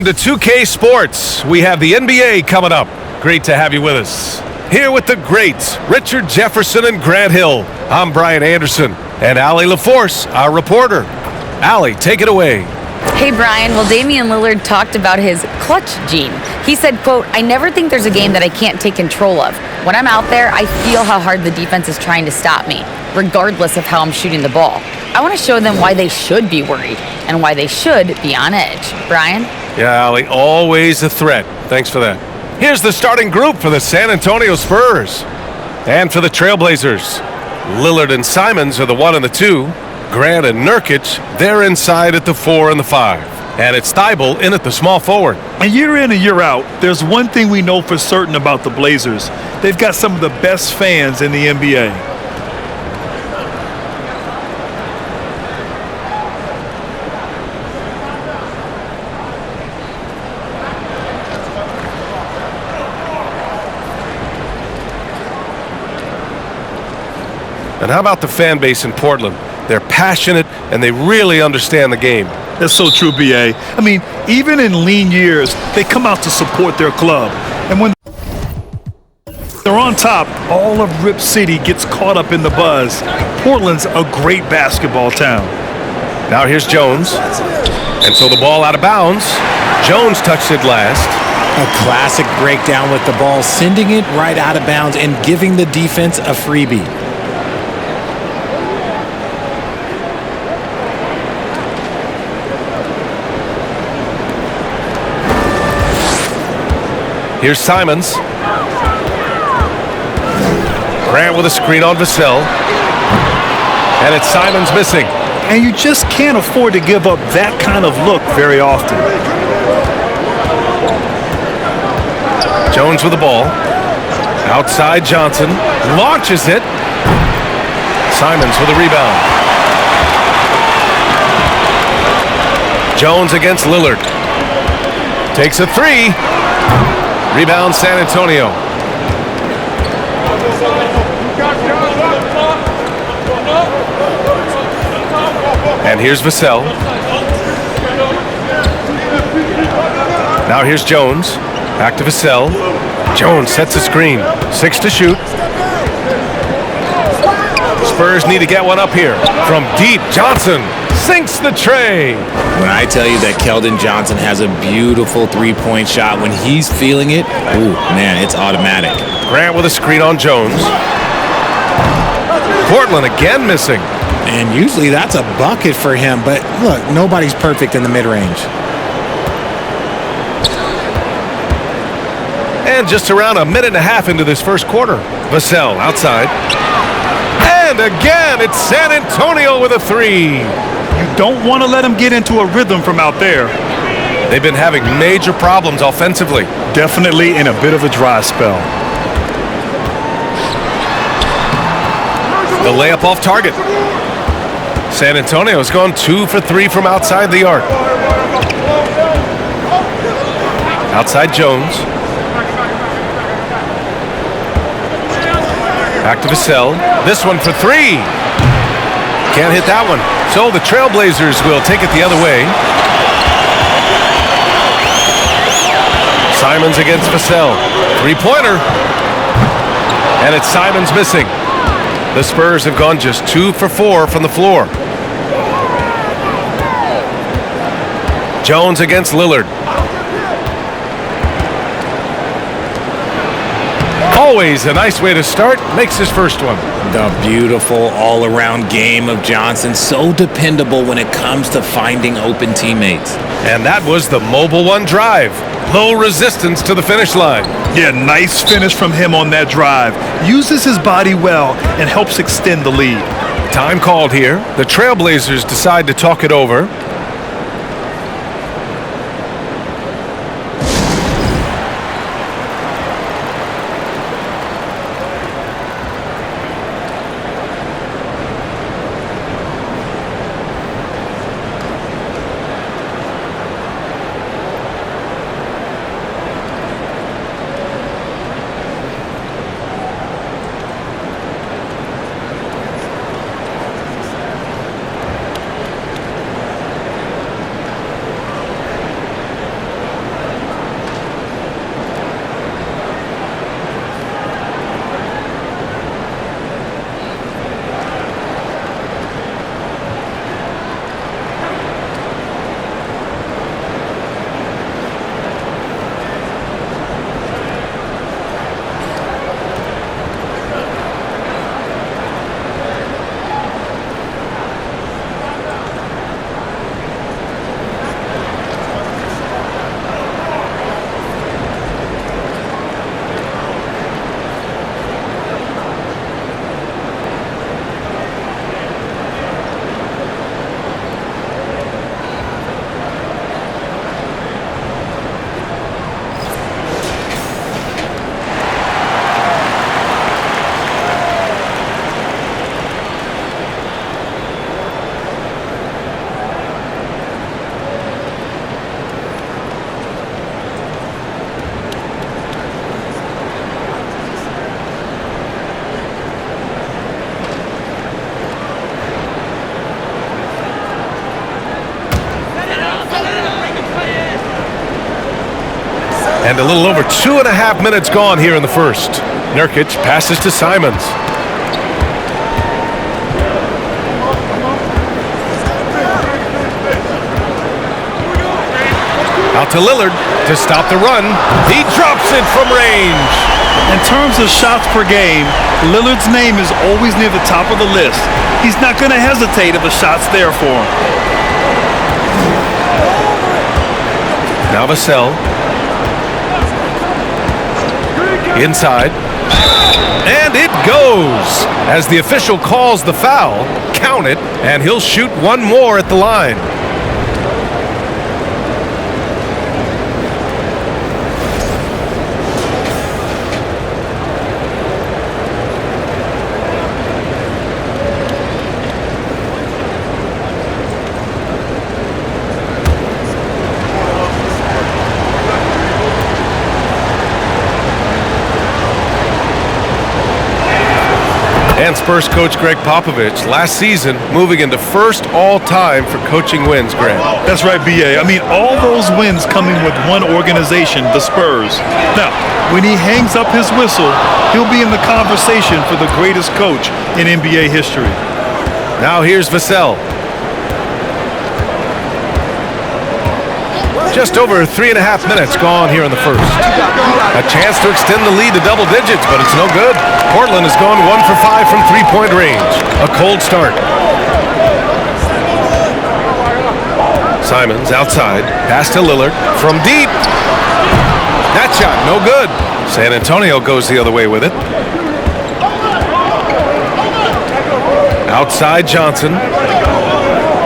To 2K Sports, we have the NBA coming up. Great to have you with us. Here with the greats, Richard Jefferson and Grant Hill. I'm Brian Anderson, and Allie LaForce, our reporter. Allie, take it away. Hey, Brian. Well, Damian Lillard talked about his clutch gene. He said, quote, "I never think there's a game that I can't take control of. When I'm out there, I feel how hard the defense is trying to stop me, regardless of how I'm shooting the ball. I want to show them why they should be worried and why they should be on edge." Brian? Yeah, Allie, always a threat. Thanks for that. Here's the starting group for the San Antonio Spurs. And for the Trailblazers, Lillard and Simons are the 1 and the 2. Grant and Nurkic, they're inside at the 4 and the 5. And it's Thibault in at the small forward. And year in and year out, there's one thing we know for certain about the Blazers. They've got some of the best fans in the NBA. And how about the fan base in Portland? They're passionate and they really understand the game. That's so true, B.A. I mean, even in lean years, they come out to support their club. And when they're on top, all of Rip City gets caught up in the buzz. Portland's a great basketball town. Now here's Jones. And so the ball out of bounds. Jones touched it last. A classic breakdown with the ball, sending it right out of bounds and giving the defense a freebie. Here's Simons. Grant with a screen on Vassell. And it's Simons missing. And you just can't afford to give up that kind of look very often. Jones with the ball. Outside Johnson. Launches it. Simons with a rebound. Jones against Lillard. Takes a three. Rebound San Antonio. And here's Vassell. Now here's Jones. Back to Vassell. Jones sets a screen. 6 to shoot. Spurs need to get one up here. From deep, Johnson sinks the tray. When I tell you that Keldon Johnson has a beautiful three-point shot, when he's feeling it, ooh, man, it's automatic. Grant with a screen on Jones. Portland again missing. And usually that's a bucket for him, but look, nobody's perfect in the mid-range. And just around a minute and a half into this first quarter. Vassell outside. And again, it's San Antonio with a three. You don't want to let them get into a rhythm from out there. They've been having major problems offensively. Definitely in a bit of a dry spell. The layup off target. San Antonio's gone 2 for 3 from outside the arc. Outside Jones. Back to Vassell. This one for 3. Can't hit that one. So the Trailblazers will take it the other way. Simons against Vassell. Three-pointer. And it's Simons missing. The Spurs have gone just 2 for 4 from the floor. Jones against Lillard. Always a nice way to start. Makes his first one. The beautiful all-around game of Johnson. So dependable when it comes to finding open teammates. And that was the mobile one drive. Low resistance to the finish line. Yeah, nice finish from him on that drive. Uses his body well and helps extend the lead. Time called here. The Trailblazers decide to talk it over. And a little over 2.5 minutes gone here in the first. Nurkic passes to Simons. Out to Lillard to stop the run. He drops it from range. In terms of shots per game, Lillard's name is always near the top of the list. He's not going to hesitate if a shot's there for him. Now Vassell. Inside. And it goes. As the official calls the foul, count it, and he'll shoot one more at the line. And Spurs coach Greg Popovich last season moving into first all-time for coaching wins, Grant. That's right, B.A. I mean, all those wins coming with one organization, the Spurs. Now, when he hangs up his whistle, he'll be in the conversation for the greatest coach in NBA history. Now here's Vassell. Just over 3.5 minutes gone here in the first. A chance to extend the lead to double digits, but it's no good. Portland has gone 1 for 5 from three-point range. A cold start. Simons outside. Pass to Lillard from deep. That shot, no good. San Antonio goes the other way with it. Outside Johnson.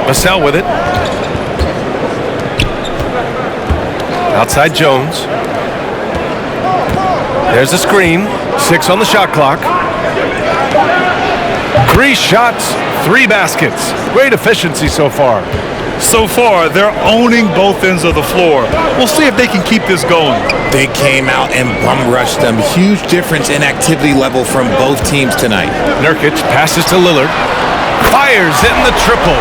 Vassell with it. Outside Jones. There's a screen. 6 on the shot clock. 3 shots, 3 baskets. Great efficiency so far. So far, they're owning both ends of the floor. We'll see if they can keep this going. They came out and bum rushed them. Huge difference in activity level from both teams tonight. Nurkic passes to Lillard. Fires in the triple.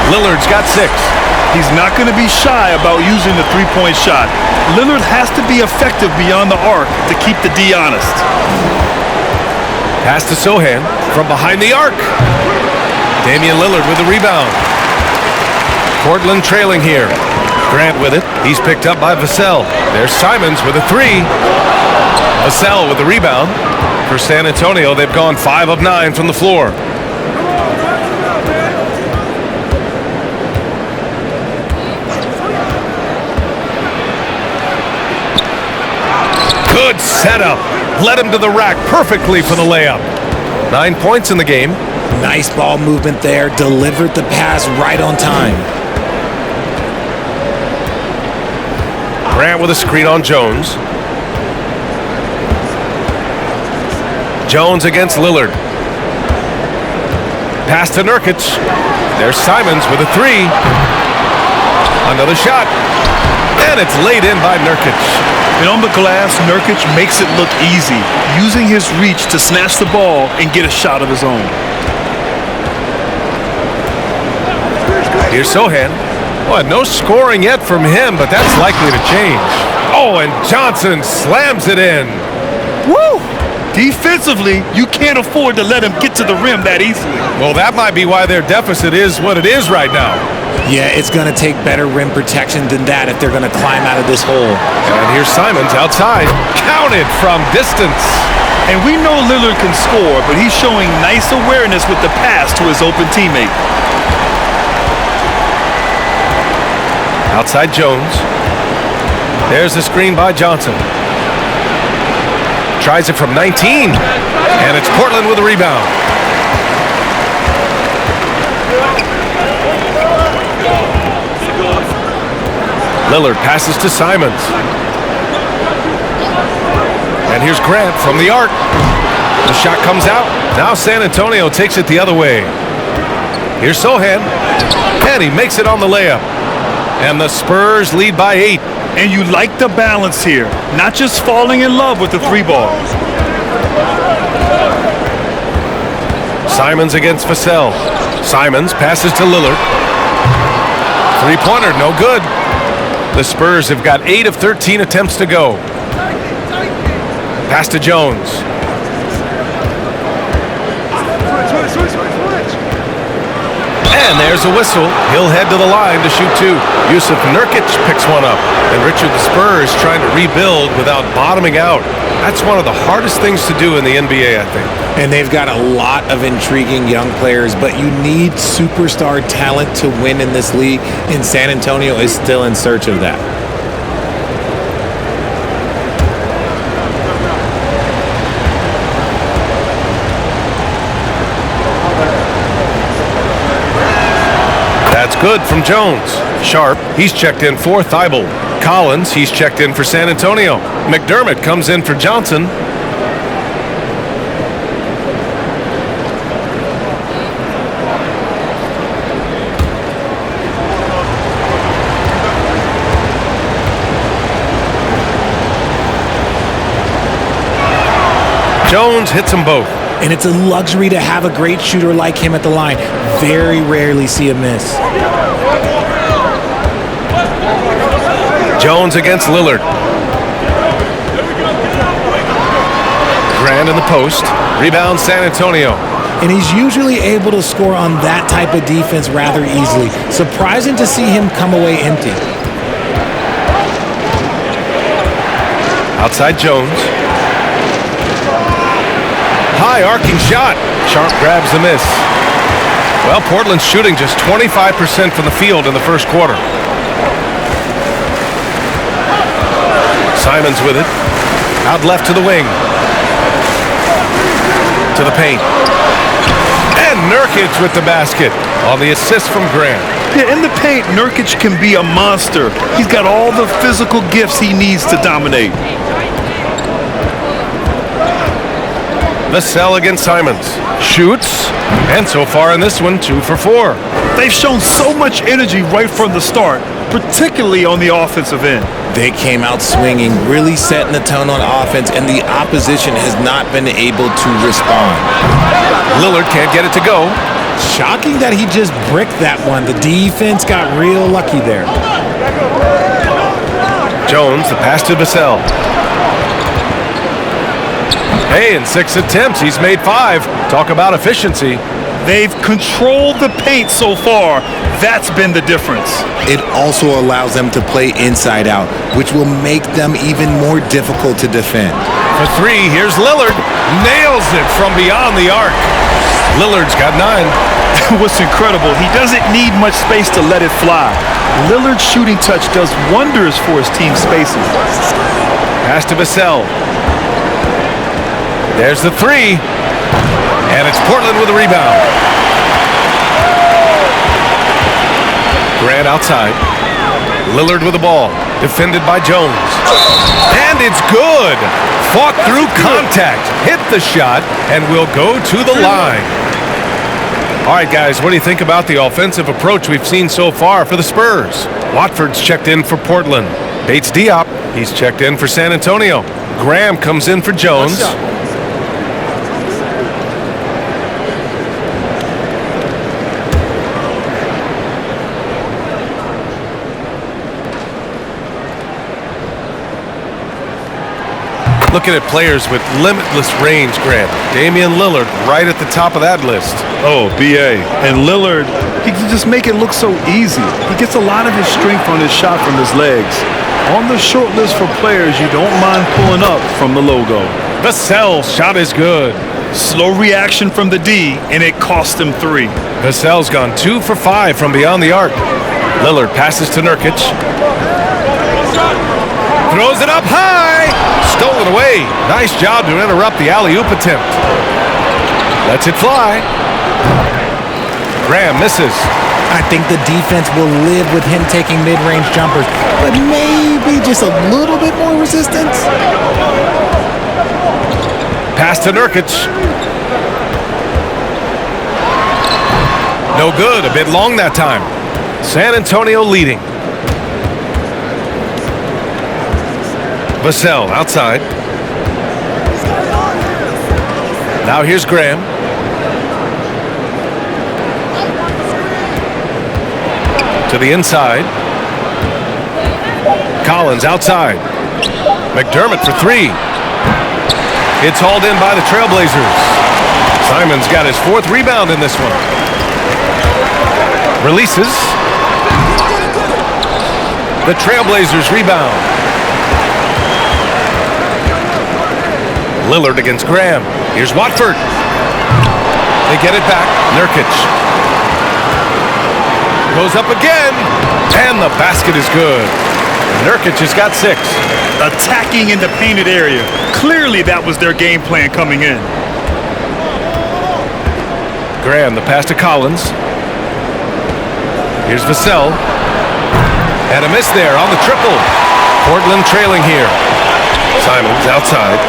Lillard's got 6. He's not going to be shy about using the three-point shot. Lillard has to be effective beyond the arc to keep the D honest. Pass to Sohan from behind the arc. Damian Lillard with the rebound. Portland trailing here. Grant with it. He's picked up by Vassell. There's Simons with a 3. Vassell with the rebound. For San Antonio, they've gone 5 of 9 from the floor. Good setup. Led him to the rack perfectly for the layup. 9 points in the game. Nice ball movement there. Delivered the pass right on time. Grant with a screen on Jones. Jones against Lillard. Pass to Nurkic. There's Simons with a 3. Another shot. And it's laid in by Nurkic. And on the glass, Nurkic makes it look easy, using his reach to snatch the ball and get a shot of his own. Here's Sohan. Well, no scoring yet from him, but that's likely to change. Oh, and Johnson slams it in. Woo! Defensively, you can't afford to let him get to the rim that easily. Well, that might be why their deficit is what it is right now. Yeah, it's going to take better rim protection than that if they're going to climb out of this hole. And here's Simons outside. Counted from distance. And we know Lillard can score, but he's showing nice awareness with the pass to his open teammate. Outside Jones. There's the screen by Johnson. Tries it from 19. And it's Portland with a rebound. Lillard passes to Simons. And here's Grant from the arc. The shot comes out. Now San Antonio takes it the other way. Here's Sohan. And he makes it on the layup. And the Spurs lead by 8. And you like the balance here, not just falling in love with the 3-ball. Simons against Vassell. Simons passes to Lillard. Three-pointer, no good. The Spurs have got 8 of 13 attempts to go. Pass to Jones. And there's a whistle. He'll head to the line to shoot 2. Yusuf Nurkic picks one up. And Richard, the Spurs trying to rebuild without bottoming out. That's one of the hardest things to do in the NBA, I think. And they've got a lot of intriguing young players, but you need superstar talent to win in this league, and San Antonio is still in search of that. That's good from Jones. Sharp, he's checked in for Thibault. Collins, he's checked in for San Antonio. McDermott comes in for Johnson. Jones hits them both. And it's a luxury to have a great shooter like him at the line. Very rarely see a miss. Jones against Lillard. Grant in the post. Rebound San Antonio. And he's usually able to score on that type of defense rather easily. Surprising to see him come away empty. Outside Jones. High arcing shot. Sharp grabs the miss. Well, Portland's shooting just 25% from the field in the first quarter. Simons with it. Out left to the wing. To the paint. And Nurkic with the basket on the assist from Grant. Yeah, in the paint, Nurkic can be a monster. He's got all the physical gifts he needs to dominate. Vassell against Simons. Shoots. And so far in this one, 2 for 4. They've shown so much energy right from the start, particularly on the offensive end. They came out swinging, really setting the tone on offense, and the opposition has not been able to respond. Lillard can't get it to go. Shocking that he just bricked that one. The defense got real lucky there. Jones, the pass to Vassell. Hey, in 6 attempts, he's made 5. Talk about efficiency. They've controlled the paint so far. That's been the difference. It also allows them to play inside out, which will make them even more difficult to defend. For 3, here's Lillard. Nails it from beyond the arc. Lillard's got 9. What's incredible, he doesn't need much space to let it fly. Lillard's shooting touch does wonders for his team's spacing. Pass to Vassell. There's the 3. And it's Portland with a rebound. Grant outside. Lillard with the ball. Defended by Jones. And it's good. Fought through contact. Hit the shot and will go to the line. All right, guys, what do you think about the offensive approach we've seen so far for the Spurs? Watford's checked in for Portland. Bates Diop, he's checked in for San Antonio. Graham comes in for Jones. Looking at players with limitless range, Grant. Damian Lillard right at the top of that list. Oh, B.A. And Lillard, he can just make it look so easy. He gets a lot of his strength on his shot from his legs. On the short list for players you don't mind pulling up from the logo. Vassell's shot is good. Slow reaction from the D, and it cost him 3. Vassell's gone 2 for 5 from beyond the arc. Lillard passes to Nurkic. Throws it up high. Stolen away. Nice job to interrupt the alley-oop attempt. Lets it fly. Graham misses. I think the defense will live with him taking mid-range jumpers, but maybe just a little bit more resistance. Pass to Nurkic. No good. A bit long that time. San Antonio leading. Vassell outside. Now here's Graham. To the inside. Collins outside. McDermott for three. It's hauled in by the Trailblazers. Simons got his fourth rebound in this one. Releases. The Trailblazers rebound. Lillard against Graham. Here's Watford. They get it back. Nurkic. Goes up again. And the basket is good. Nurkic has got 6. Attacking in the painted area. Clearly that was their game plan coming in. Graham, the pass to Collins. Here's Vassell. And a miss there on the triple. Portland trailing here. Simons outside.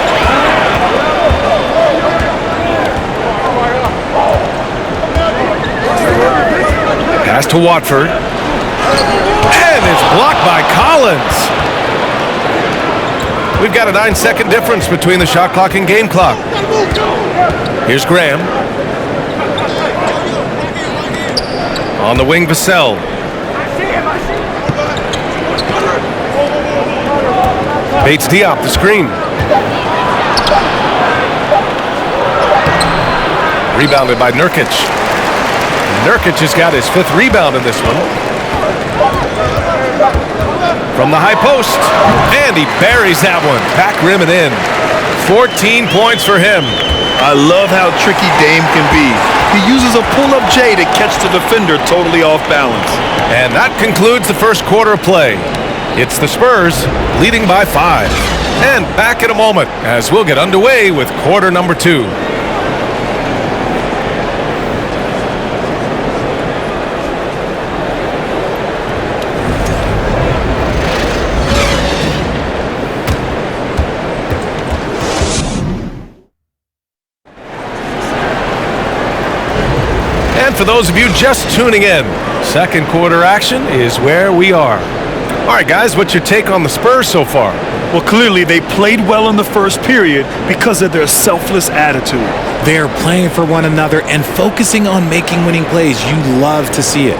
Pass to Watford. And it's blocked by Collins. We've got a 9-second difference between the shot clock and game clock. Here's Graham. On the wing, Vassell. Bates Diop, the screen. Rebounded by Nurkic. Nurkic has got his 5th rebound in this one. From the high post. And he buries that one. Back rim and in. 14 points for him. I love how tricky Dame can be. He uses a pull-up J to catch the defender totally off balance. And that concludes the first quarter of play. It's the Spurs leading by 5. And back in a moment as we'll get underway with quarter number 2. And for those of you just tuning in, second quarter action is where we are. All right, guys, what's your take on the Spurs so far? Well, clearly they played well in the first period because of their selfless attitude. They're playing for one another and focusing on making winning plays. You love to see it.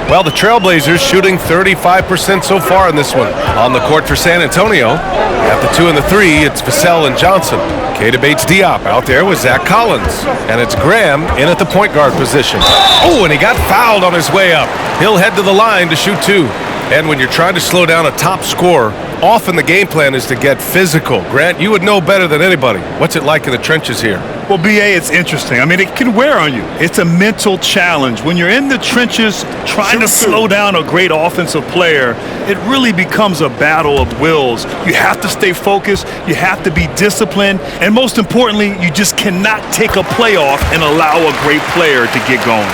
Well, the Trailblazers shooting 35% so far in this one. On the court for San Antonio, at the 2 and the 3, it's Vassell and Johnson. Keita Bates-Diop out there with Zach Collins. And it's Graham in at the point guard position. Oh, and he got fouled on his way up. He'll head to the line to shoot 2. And when you're trying to slow down a top scorer, often the game plan is to get physical. Grant, you would know better than anybody. What's it like in the trenches here? Well, BA, it's interesting. I mean, it can wear on you. It's a mental challenge. When you're in the trenches trying to slow down a great offensive player, it really becomes a battle of wills. You have to stay focused. You have to be disciplined. And most importantly, you just cannot take a play off and allow a great player to get going.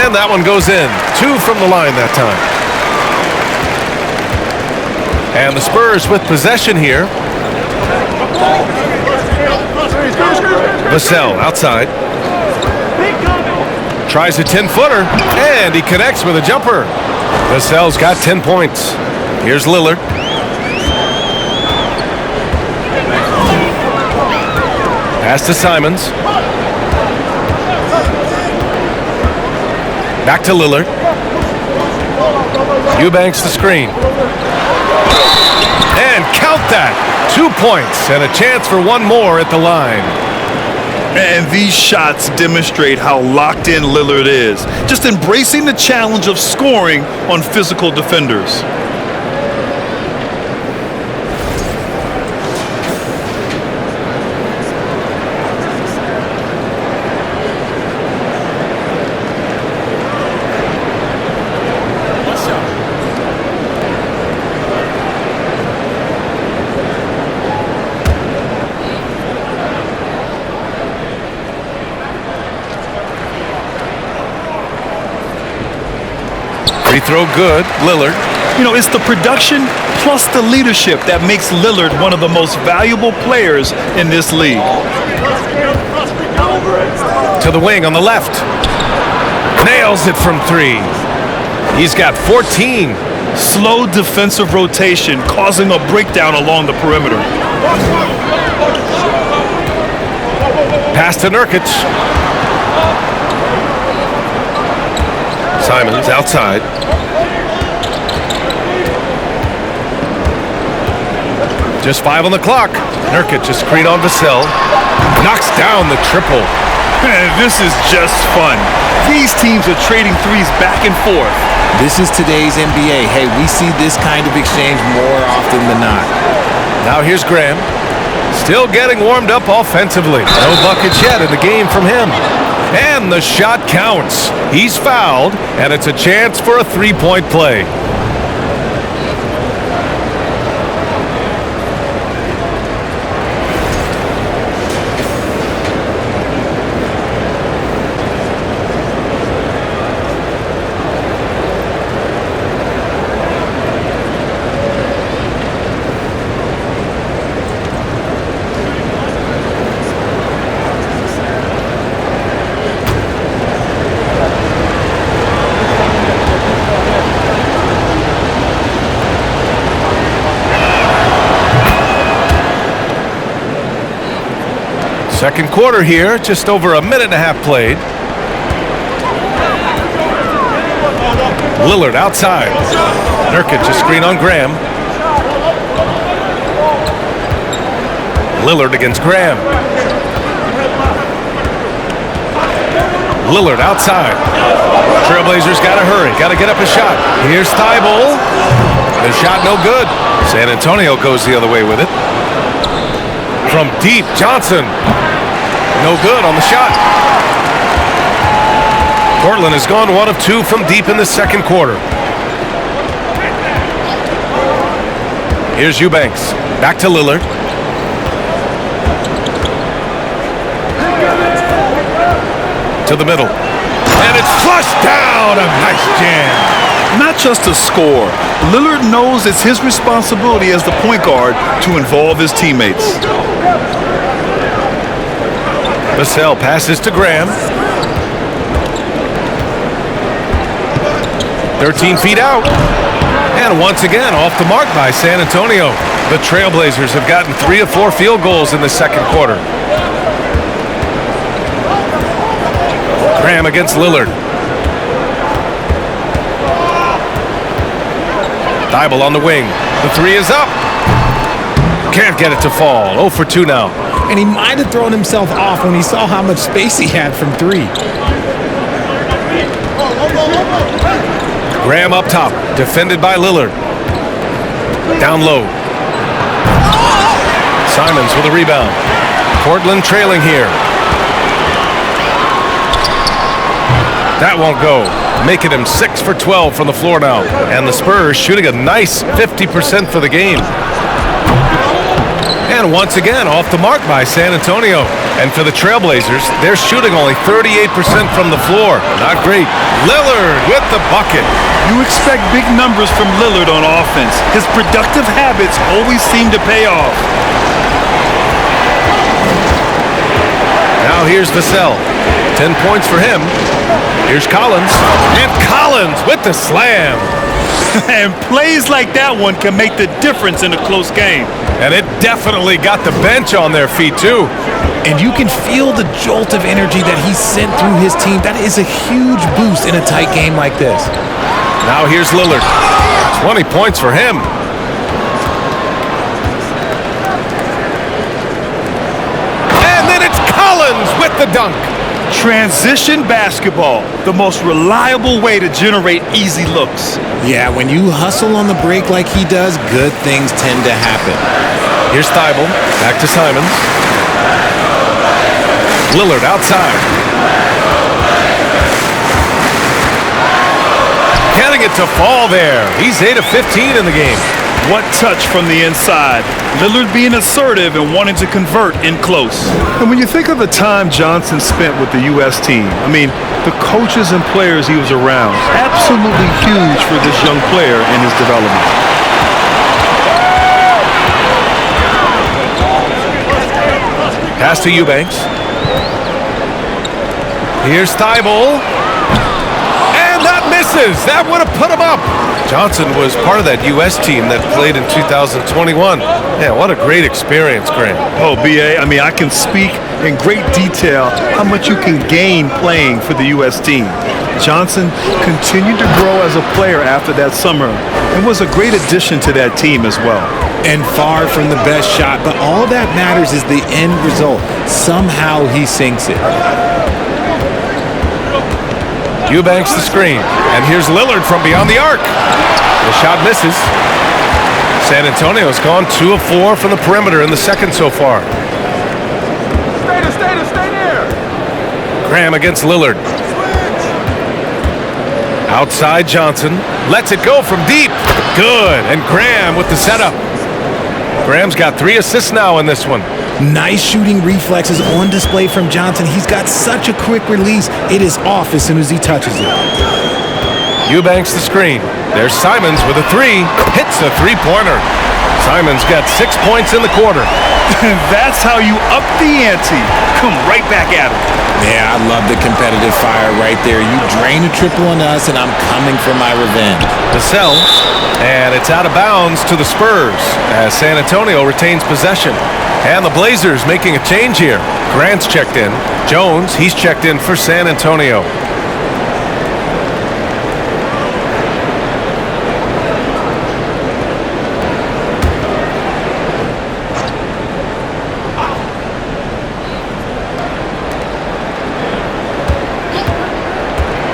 And that one goes in. 2 from the line that time. And the Spurs with possession here. Vassell outside. Tries a 10-footer, and he connects with a jumper. Vassell's got 10 points. Here's Lillard. Pass to Simons. Back to Lillard. Eubanks the screen. And count that. 2 points and a chance for one more at the line. And these shots demonstrate how locked in Lillard is. Just embracing the challenge of scoring on physical defenders. Free throw good. Lillard. You know, it's the production plus the leadership that makes Lillard one of the most valuable players in this league. To the wing on the left. Nails it from 3. He's got 14. Slow defensive rotation causing a breakdown along the perimeter. Pass to Nurkic. Simons outside. Just 5 on the clock. Nurkic, a screen on Vassell. Knocks down the triple. Man, this is just fun. These teams are trading threes back and forth. This is today's NBA. Hey, we see this kind of exchange more often than not. Now here's Graham. Still getting warmed up offensively. No buckets yet in the game from him. And the shot counts. He's fouled, and it's a chance for a three-point play. Second quarter here, just over a minute and a half played. Lillard outside. Nurkic, a screen on Graham. Lillard against Graham. Lillard outside. Trailblazers got to hurry, got to get up a shot. Here's Thibault. The shot no good. San Antonio goes the other way with it. From deep, Johnson. No good on the shot. Portland has gone 1 of 2 from deep in the second quarter. Here's Eubanks. Back to Lillard. To the middle. And it's flushed down. A nice jam. Not just a score. Lillard knows it's his responsibility as the point guard to involve his teammates. Vassell passes to Graham. 13 feet out. And once again off the mark by San Antonio. The Trailblazers have gotten 3 of 4 field goals in the second quarter. Graham against Lillard. Thibault on the wing. The 3 is up. Can't get it to fall. 0 for 2 now. And he might have thrown himself off when he saw how much space he had from 3. Graham up top, defended by Lillard. Down low. Simons with a rebound. Portland trailing here. That won't go. Making him 6 for 12 from the floor now. And the Spurs shooting a nice 50% for the game. And once again, off the mark by San Antonio. And for the Trailblazers, they're shooting only 38% from the floor. Not great. Lillard with the bucket. You expect big numbers from Lillard on offense. His productive habits always seem to pay off. Now here's Vassell. 10 points for him. Here's Collins. And Collins with the slam. And plays like that one can make the difference in a close game. And it definitely got the bench on their feet, too. And you can feel the jolt of energy that he sent through his team. That is a huge boost in a tight game like this. Now here's Lillard. 20 points for him. And then it's Collins with the dunk. Transition basketball, the most reliable way to generate easy looks. Yeah, when you hustle on the break like he does, good things tend to happen. Here's Thibault. Back to Simons. Lillard outside. Getting it to fall there. He's 8 of 15 in the game. What touch from the inside. Lillard being assertive and wanting to convert in close. And when you think of the time Johnson spent with the U.S. team, I mean, the coaches and players he was around, absolutely huge for this young player in his development. Pass to Eubanks. Here's Thibault. misses. That would have put him up. Johnson was part of that U.S. team that played in 2021. Yeah, what a great experience, Grant. Oh, B.A., I mean, I can speak in great detail how much you can gain playing for the U.S. team. Johnson continued to grow as a player after that summer and was a great addition to that team as well. And far from the best shot, but all that matters is the end result. Somehow he sinks it. Eubanks the screen, and here's Lillard from beyond the arc. The shot misses. San Antonio's gone 2 of 4 from the perimeter in the second so far. Stay there. Graham against Lillard. Outside Johnson, lets it go from deep. Good, and Graham with the setup. Graham's got 3 assists now in this one. Nice shooting reflexes on display from Johnson. He's got such a quick release. It is off as soon as he touches it. Eubanks the screen. There's Simons with a 3. Hits a 3-pointer. Simons got 6 points in the quarter. That's how you up the ante. Come right back at him. Yeah, I love the competitive fire right there. You drain a triple on us, and I'm coming for my revenge. Vassell, and it's out of bounds to the Spurs as San Antonio retains possession. And the Blazers making a change here. Grant's checked in. Jones, he's checked in for San Antonio.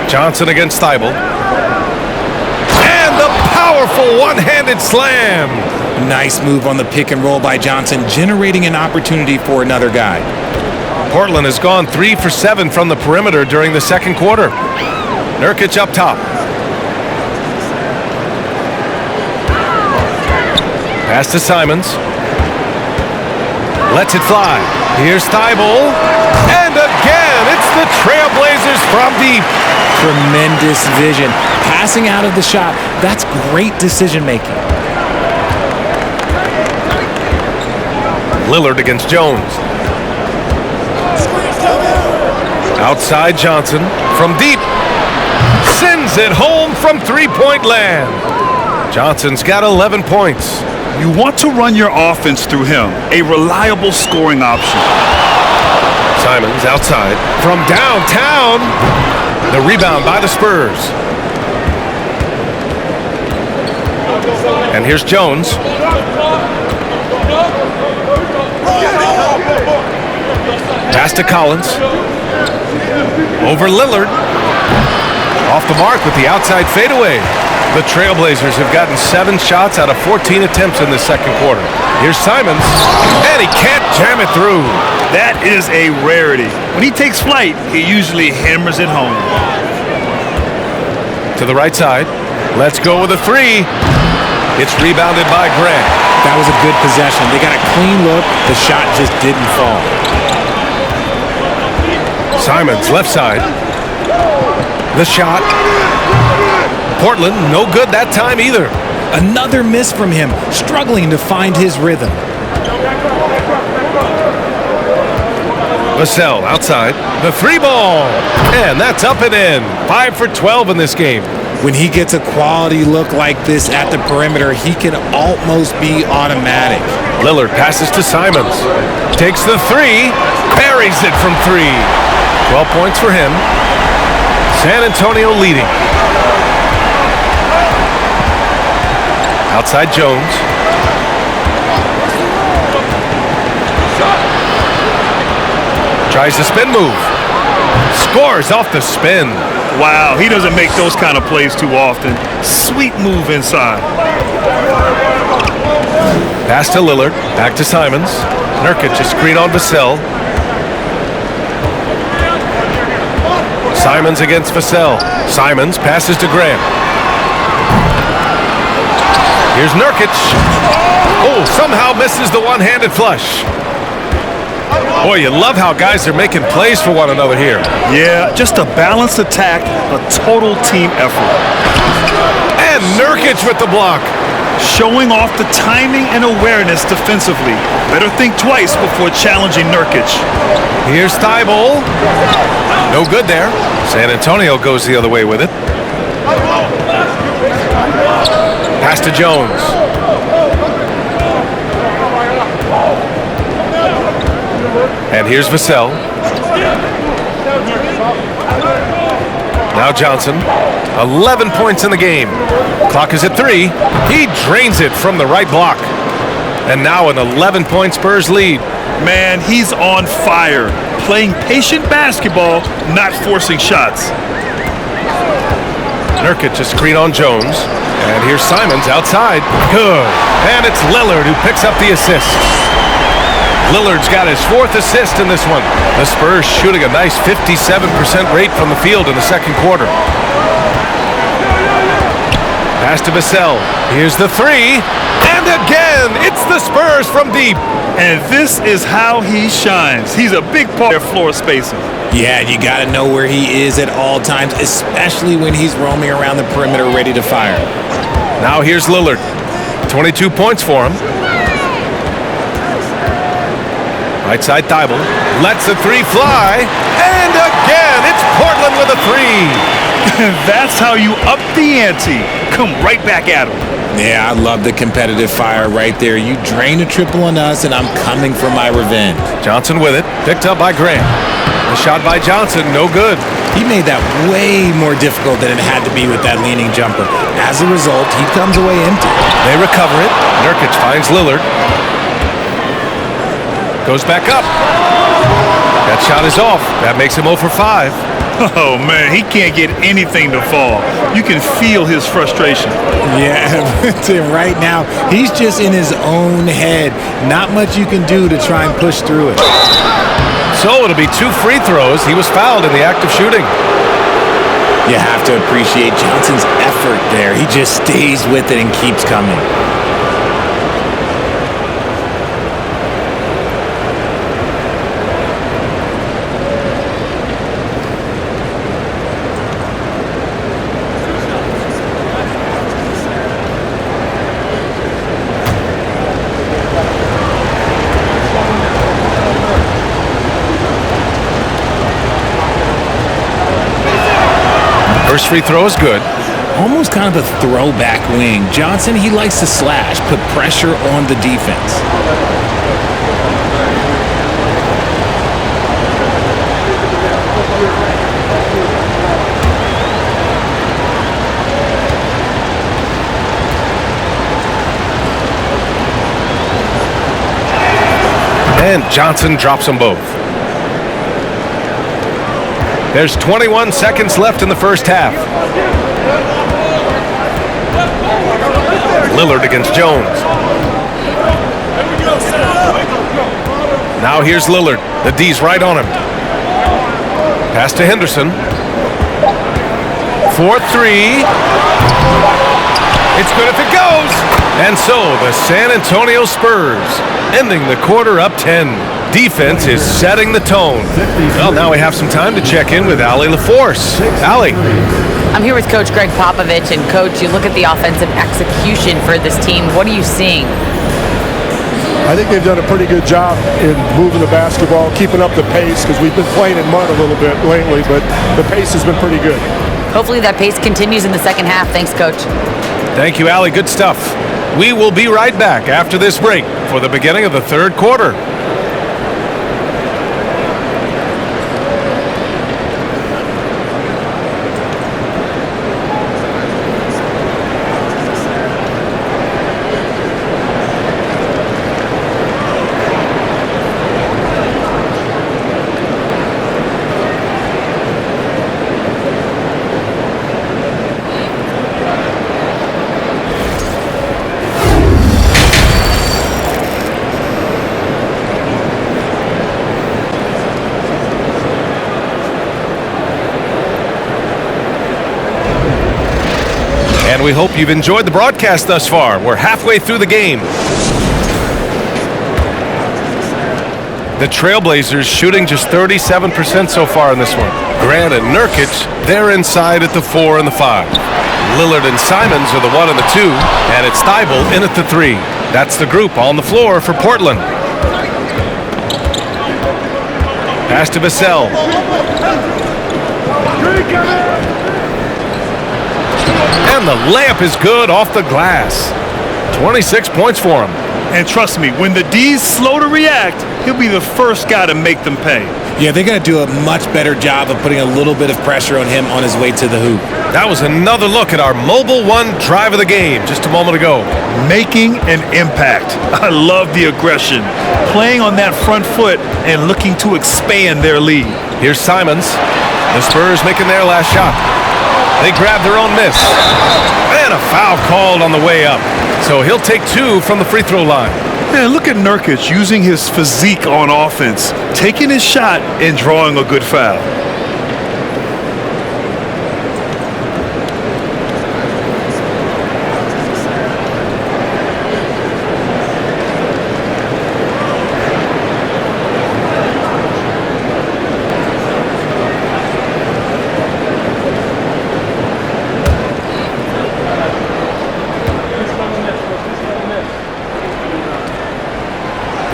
Johnson against Thibault. And the powerful one-handed slam. Nice move on the pick and roll by Johnson, generating an opportunity for another guy. Portland has gone 3 for 7 from the perimeter during the second quarter. Nurkic up top. Pass to Simons. Lets it fly. Here's Thibault. And again, it's the Trailblazers from deep. Tremendous vision. Passing out of the shot. That's great decision making. Lillard against Jones. Outside Johnson from deep. Sends it home from three-point land. Johnson's got 11 points. You want to run your offense through him, a reliable scoring option. Simons outside from downtown. The rebound by the Spurs. And here's Jones. Pass to Collins. Over Lillard. Off the mark with the outside fadeaway. The Trailblazers have gotten 7 shots out of 14 attempts in the second quarter. Here's Simons, and he can't jam it through. That is a rarity. When he takes flight, he usually hammers it home. To the right side. Let's go with a 3. It's rebounded by Grant. That was a good possession. They got a clean look. The shot just didn't fall. Simons, left side. The shot. Portland, no good that time either. Another miss from him, struggling to find his rhythm. Vassell outside. The 3 ball. And that's up and in. 5 for 12 in this game. When he gets a quality look like this at the perimeter, he can almost be automatic. Lillard passes to Simons. Takes the 3. Buries it from 3. 12 points for him. San Antonio leading. Outside Jones. Tries the spin move. Scores off the spin. Wow, he doesn't make those kind of plays too often. Sweet move inside. Pass to Lillard. Back to Simons. Nurkic a screen on Vassell. Simons against Vassell. Simons passes to Graham. Here's Nurkic. Oh, somehow misses the one-handed flush. Boy, you love how guys are making plays for one another here. Yeah, just a balanced attack, a total team effort. And Nurkic with the block. Showing off the timing and awareness defensively. Better think twice before challenging Nurkic. Here's Thibault. No good there. San Antonio goes the other way with it. Pass to Jones. And here's Vassell. Now Johnson. 11 points in the game. Clock is at 3. He drains it from the right block. And now an 11-point Spurs lead. Man, he's on fire. Playing patient basketball, not forcing shots. Nurkic a screen on Jones. And here's Simons outside. Good. And it's Lillard who picks up the assist. Lillard's got his 4th assist in this one. The Spurs shooting a nice 57% rate from the field in the second quarter. Pass to Vassell. Here's the 3. And again, it's the Spurs from deep. And this is how he shines. He's a big part of their floor spacing. Yeah, you got to know where he is at all times, especially when he's roaming around the perimeter ready to fire. Now here's Lillard. 22 points for him. Right side Thibault. Lets the 3 fly. And again, it's Portland with a 3. That's how you up the ante. Come right back at him. Yeah, I love the competitive fire right there. You drain a triple on us, and I'm coming for my revenge. Johnson with it. Picked up by Grant. The shot by Johnson, no good. He made that way more difficult than it had to be with that leaning jumper. As a result, he comes away empty. They recover it. Nurkic finds Lillard. Goes back up. That shot is off. That makes him 0 for 5. Oh, man, he can't get anything to fall. You can feel his frustration. Yeah, right now, he's just in his own head. Not much you can do to try and push through it. So it'll be 2 free throws. He was fouled in the act of shooting. You have to appreciate Johnson's effort there. He just stays with it and keeps coming. First free throw is good. Almost kind of a throwback wing. Johnson, he likes to slash, put pressure on the defense. And Johnson drops them both. There's 21 seconds left in the first half. Lillard against Jones. Now here's Lillard. The D's right on him. Pass to Henderson. 4-3. It's good if it goes. And so the San Antonio Spurs ending the quarter up 10. Defense is setting the tone. Well, now we have some time to check in with Allie LaForce. Allie. I'm here with Coach Greg Popovich. And, Coach, you look at the offensive execution for this team. What are you seeing? I think they've done a pretty good job in moving the basketball, keeping up the pace, because we've been playing in mud a little bit lately, but the pace has been pretty good. Hopefully that pace continues in the second half. Thanks, Coach. Thank you, Allie. Good stuff. We will be right back after this break for the beginning of the third quarter. And we hope you've enjoyed the broadcast thus far. We're halfway through the game. The Trailblazers shooting just 37% so far in this one. Grant and Nurkic, they're inside at the 4 and the 5. Lillard and Simons are the 1 and the 2, and it's Thibault in at the 3. That's the group on the floor for Portland. Pass to Vassell. And the layup is good off the glass. 26 points for him. And trust me, when the D's slow to react, he'll be the first guy to make them pay. Yeah, they're going to do a much better job of putting a little bit of pressure on him on his way to the hoop. That was another look at our Mobile One drive of the game just a moment ago. Making an impact. I love the aggression. Playing on that front foot and looking to expand their lead. Here's Simons. The Spurs making their last shot. They grab their own miss. And a foul called on the way up. So he'll take 2 from the free throw line. Man, look at Nurkic using his physique on offense, taking his shot and drawing a good foul.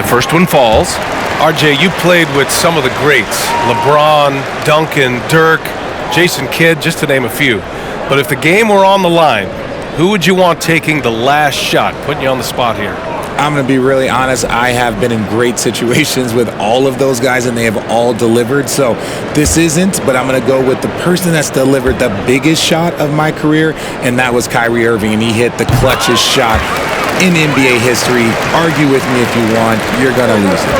First one falls. RJ, you played with some of the greats. LeBron, Duncan, Dirk, Jason Kidd, just to name a few. But if the game were on the line, who would you want taking the last shot? Putting you on the spot here. I'm going to be really honest. I have been in great situations with all of those guys, and they have all delivered. So this isn't, but I'm going to go with the person that's delivered the biggest shot of my career, and that was Kyrie Irving, and he hit the clutchest shot in NBA history. Argue with me if you want. You're going to lose it.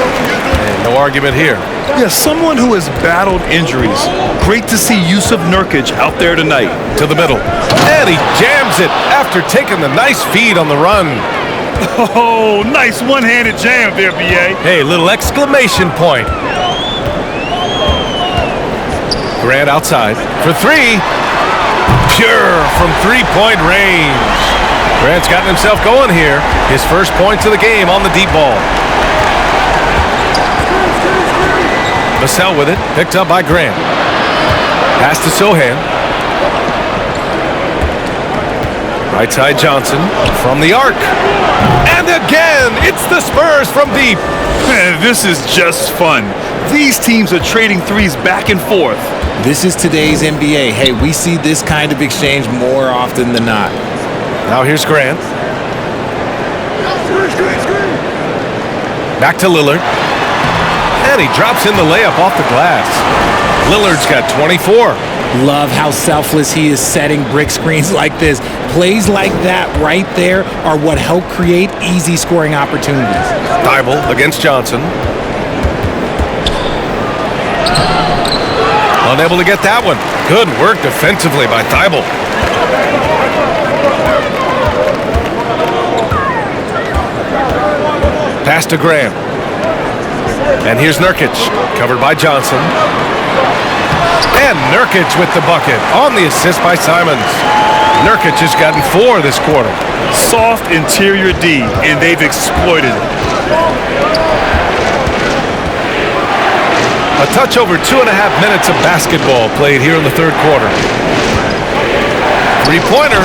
And no argument here. Yeah, someone who has battled injuries. Great to see Yusuf Nurkic out there tonight. To the middle. And he jams it after taking the nice feed on the run. Oh, nice one-handed jam there, B.A. Hey, little exclamation point. Grant outside for 3. Pure from three-point range. Grant's gotten himself going here. His first points of the game on the deep ball. Vassell with it, picked up by Grant. Pass to Sohan. Right side Johnson from the arc. And again, it's the Spurs from deep. Man, this is just fun. These teams are trading threes back and forth. This is today's NBA. Hey, we see this kind of exchange more often than not. Now here's Grant. Back to Lillard. And he drops in the layup off the glass. Lillard's got 24. Love how selfless he is setting brick screens like this. Plays like that right there are what help create easy scoring opportunities. Thibault against Johnson. Unable to get that one. Good work defensively by Thibault. Pass to Graham. And here's Nurkic, covered by Johnson. And Nurkic with the bucket on the assist by Simons. Nurkic has gotten 4 this quarter. Soft interior D, and they've exploited it. A touch over 2.5 minutes of basketball played here in the third quarter. Three-pointer.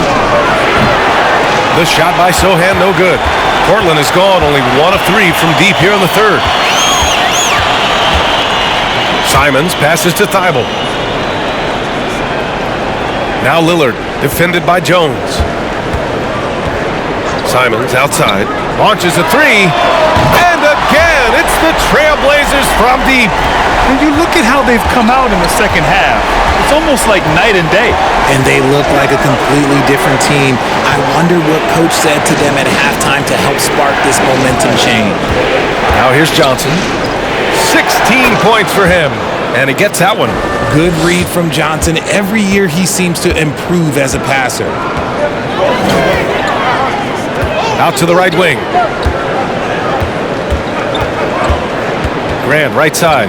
The shot by Sohan, no good. Portland has gone only 1 of 3 from deep here in the third. Simons passes to Thibault. Now Lillard, defended by Jones. Simons outside, launches a 3, and again, it's the Trailblazers from deep. When you look at how they've come out in the second half, it's almost like night and day. And they look like a completely different team. I wonder what coach said to them at halftime to help spark this momentum change. Now here's Johnson. 16 points for him, and he gets that one. Good read from Johnson. Every year he seems to improve as a passer. Out to the right wing. Grant, right side.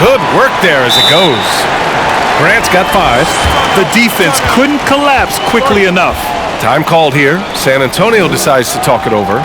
Good work there as it goes. Grant's got 5. The defense couldn't collapse quickly enough. Time called here. San Antonio decides to talk it over.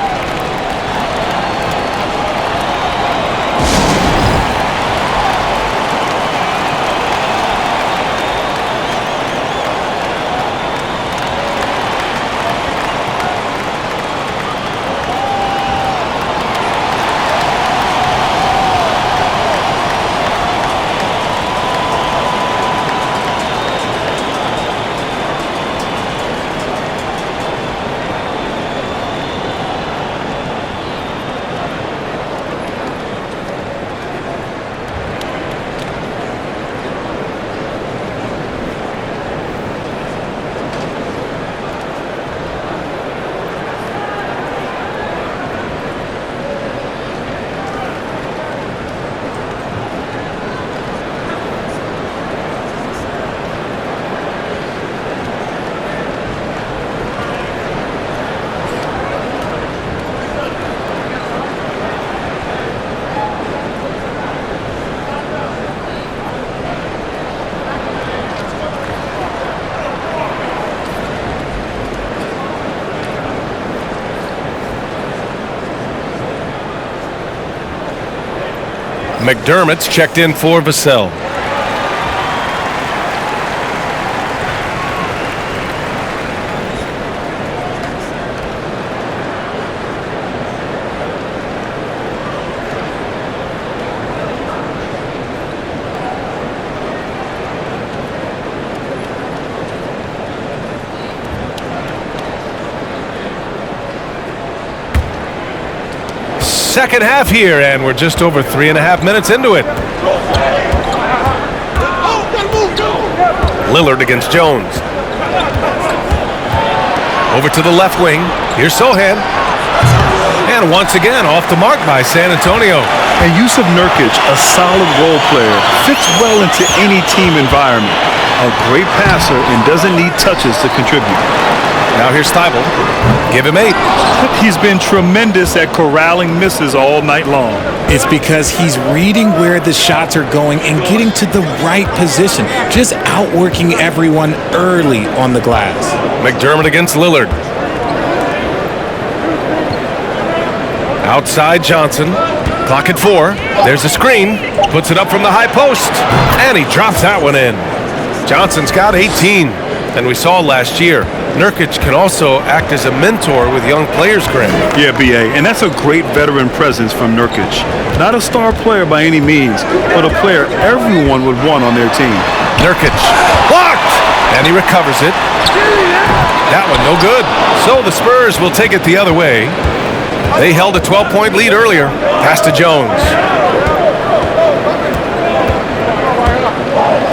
McDermott's checked in for Vassell. Second half here, and we're just over 3.5 minutes into it. Lillard against Jones. Over to the left wing. Here's Sohan. And once again, off the mark by San Antonio. And Yusuf Nurkic, a solid role player, fits well into any team environment. A great passer and doesn't need touches to contribute. Now here's Thibault. Give him 8. He's been tremendous at corralling misses all night long. It's because he's reading where the shots are going and getting to the right position, just outworking everyone early on the glass. McDermott against Lillard. Outside Johnson. Clock at 4. There's a screen. Puts it up from the high post. And he drops that one in. Johnson's got 18. And we saw last year, Nurkic can also act as a mentor with young players, Grant. Yeah, B.A., and that's a great veteran presence from Nurkic. Not a star player by any means, but a player everyone would want on their team. Nurkic blocked, and he recovers it. That one no good. So the Spurs will take it the other way. They held a 12-point lead earlier. Pass to Jones.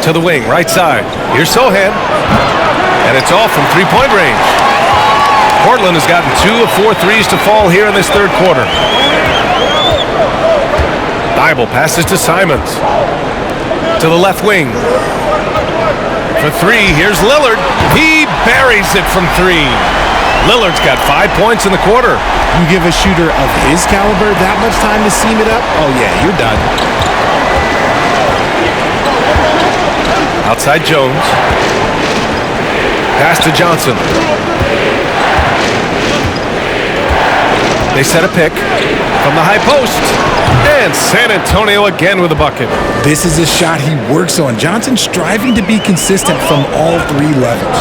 To the wing, right side. Here's Sohan. And it's all from three-point range. Portland has gotten 2 of 4 threes to fall here in this third quarter. Thibault passes to Simons. To the left wing. For 3, here's Lillard. He buries it from 3. Lillard's got 5 points in the quarter. You give a shooter of his caliber that much time to seam it up? Oh yeah, you're done. Outside Jones. Pass to Johnson. They set a pick from the high post. And San Antonio again with a bucket. This is a shot he works on. Johnson striving to be consistent from all 3 levels.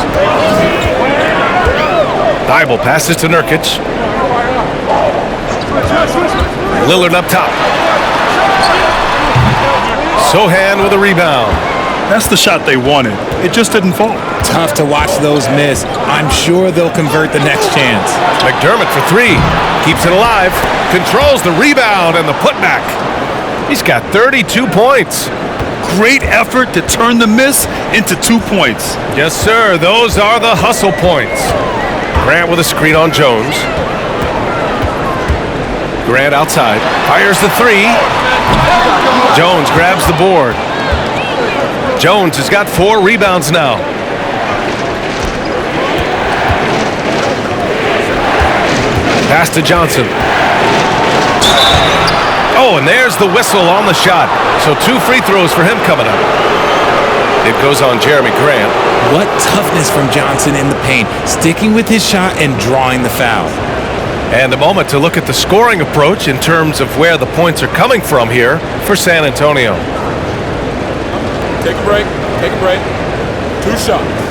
Thibault passes to Nurkic. Lillard up top. Sohan with a rebound. That's the shot they wanted. It just didn't fall. Tough to watch those miss. I'm sure they'll convert the next chance. McDermott for 3. Keeps it alive. Controls the rebound and the putback. He's got 32 points. Great effort to turn the miss into 2 points. Yes, sir. Those are the hustle points. Grant with a screen on Jones. Grant outside. Fires the 3. Jones grabs the board. Jones has got 4 rebounds now. Pass to Johnson. Oh, and there's the whistle on the shot. So 2 free throws for him coming up. It goes on Jeremy Grant. What toughness from Johnson in the paint, sticking with his shot and drawing the foul. And a moment to look at the scoring approach in terms of where the points are coming from here for San Antonio. Take a break. Take a break. 2 shots.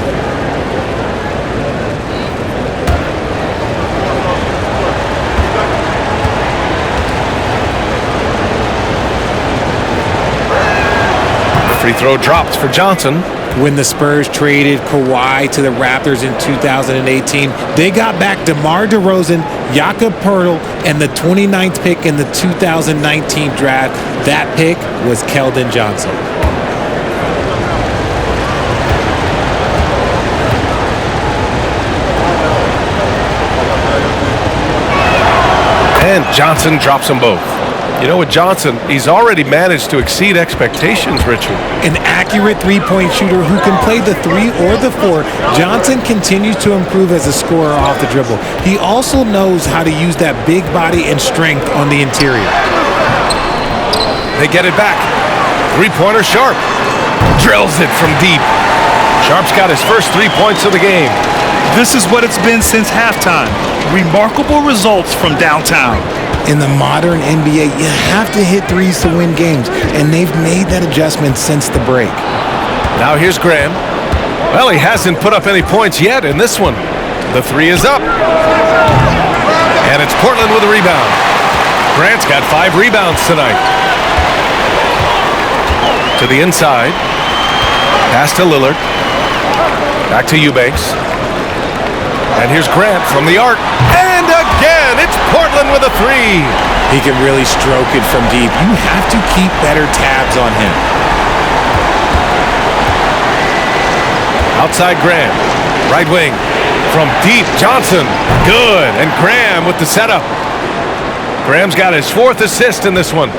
Free throw dropped for Johnson. When the Spurs traded Kawhi to the Raptors in 2018, they got back DeMar DeRozan, Jakob Poeltl, and the 29th pick in the 2019 draft. That pick was Keldon Johnson. And Johnson drops them both. You know, with Johnson, he's already managed to exceed expectations, Richard. An accurate three-point shooter who can play the 3 or the 4, Johnson continues to improve as a scorer off the dribble. He also knows how to use that big body and strength on the interior. They get it back. 3-pointer Sharp. Drills it from deep. Sharp's got his first 3 points of the game. This is what it's been since halftime. Remarkable results from downtown. In the modern NBA, you have to hit threes to win games, and they've made that adjustment since the break. Now here's Graham. Well, he hasn't put up any points yet in this one. The three is up. And it's Portland with a rebound. Grant's got 5 rebounds tonight. To the inside. Pass to Lillard. Back to Eubanks. And here's Grant from the arc. And again, it's Portland with a 3. He can really stroke it from deep. You have to keep better tabs on him. Outside Graham. Right wing. From deep, Johnson. Good. And Graham with the setup. Graham's got his 4th assist in this one.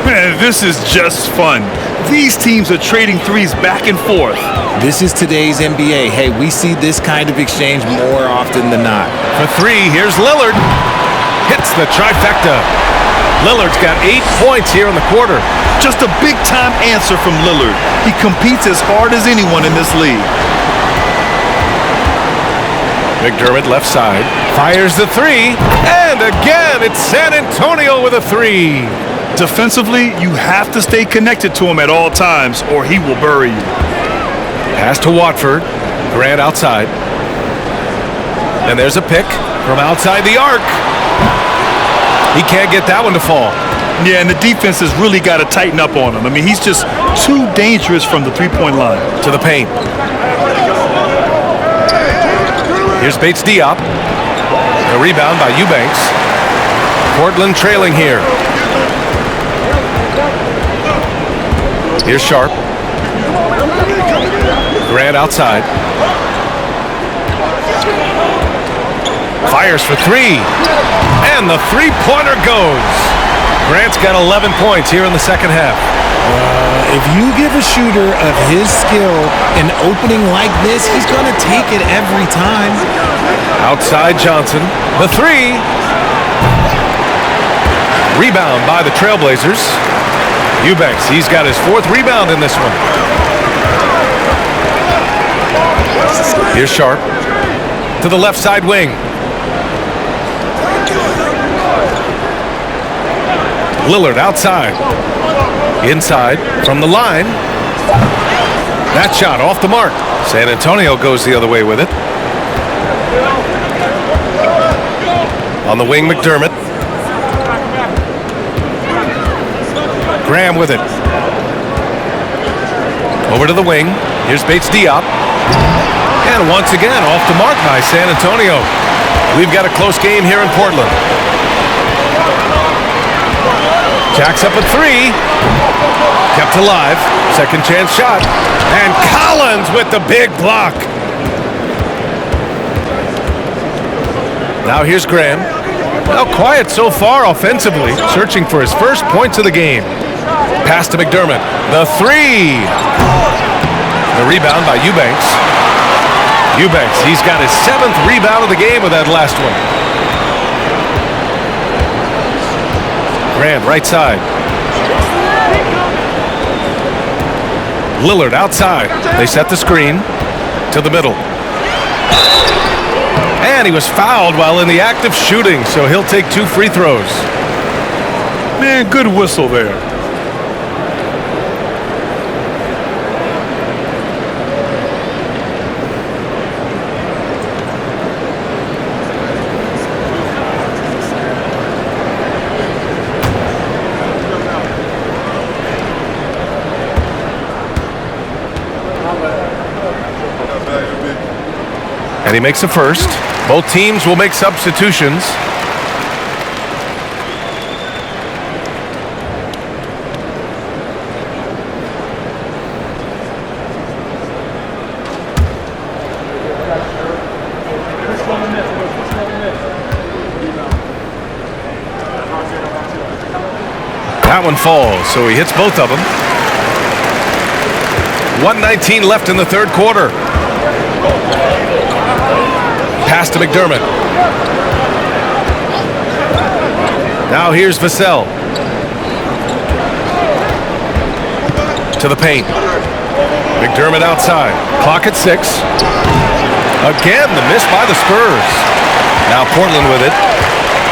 Man, this is just fun. These teams are trading threes back and forth. This is today's NBA. Hey, we see this kind of exchange more often than not. For 3, here's Lillard. Hits the trifecta. Lillard's got 8 points here in the quarter. Just a big-time answer from Lillard. He competes as hard as anyone in this league. McDermott left side. Fires the 3. And again, it's San Antonio with a 3. Defensively, you have to stay connected to him at all times, or he will bury you. Pass to Watford. Grant outside. And there's a pick from outside the arc. He can't get that one to fall. Yeah, and the defense has really got to tighten up on him. I mean, he's just too dangerous from the three-point line. To the paint. Here's Bates Diop. A rebound by Eubanks. Portland trailing here. Here's Sharp. Grant outside. Fires for 3. And the three-pointer goes. Grant's got 11 points here in the second half. If you give a shooter of his skill an opening like this, he's going to take it every time. Outside Johnson. The 3. Rebound by the Trailblazers. Eubanks, he's got his 4th rebound in this one. Here's Sharp. To the left side wing. Lillard outside. Inside from the line. That shot off the mark. San Antonio goes the other way with it. On the wing, McDermott. Graham with it. Over to the wing. Here's Bates Diop. And once again, off the mark by San Antonio. We've got a close game here in Portland. Jacks up a 3. Kept alive. Second chance shot. And Collins with the big block. Now here's Graham. Well, quiet so far offensively. Searching for his first points of the game. Pass to McDermott. The 3. The rebound by Eubanks. Eubanks, he's got his 7th rebound of the game with that last one. Grant, right side. Lillard outside. They set the screen to the middle. And he was fouled while in the act of shooting, so he'll take 2 free throws. Man, good whistle there. And he makes a first. Both teams will make substitutions. That one falls, so he hits both of them. 1:19 left in the third quarter. Pass to McDermott. Now here's Vassell. To the paint. McDermott outside. Clock at 6. Again, the miss by the Spurs. Now Portland with it.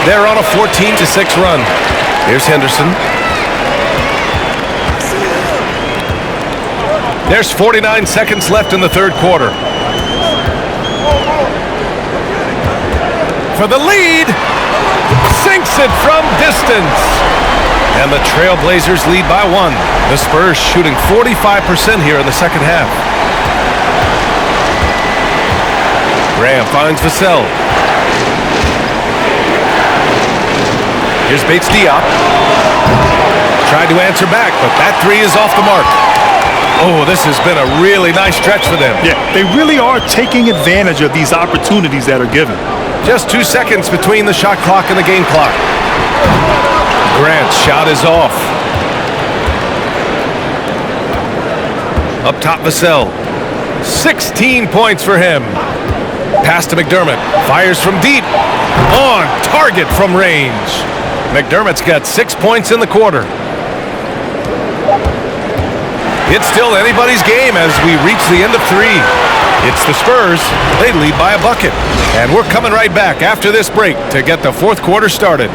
They're on a 14-6 run. Here's Henderson. There's 49 seconds left in the third quarter. For the lead, sinks it from distance. And the Trailblazers lead by 1. The Spurs shooting 45% here in the second half. Graham finds Vassell. Here's Bates Diop. Tried to answer back, but that three is off the mark. Oh, this has been a really nice stretch for them. Yeah, they really are taking advantage of these opportunities that are given. Just 2 seconds between the shot clock and the game clock. Grant's shot is off. Up top, Vassell. 16 points for him. Pass to McDermott. Fires from deep. On target from range. McDermott's got 6 points in the quarter. It's still anybody's game as we reach the end of 3. It's the Spurs. They lead by a bucket. And we're coming right back after this break to get the fourth quarter started.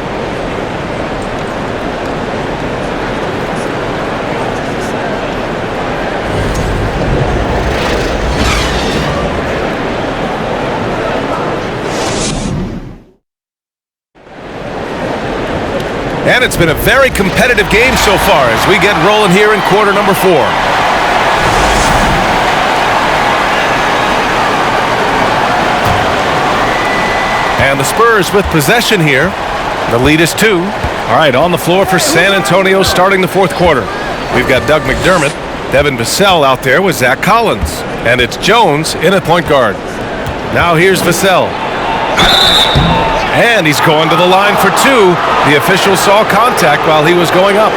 And it's been a very competitive game so far as we get rolling here in quarter number 4. And the Spurs with possession here. The lead is 2. All right, on the floor for San Antonio starting the fourth quarter. We've got Doug McDermott, Devin Vassell out there with Zach Collins. And it's Jones in at point guard. Now here's Vassell. And he's going to the line for 2. The official saw contact while he was going up.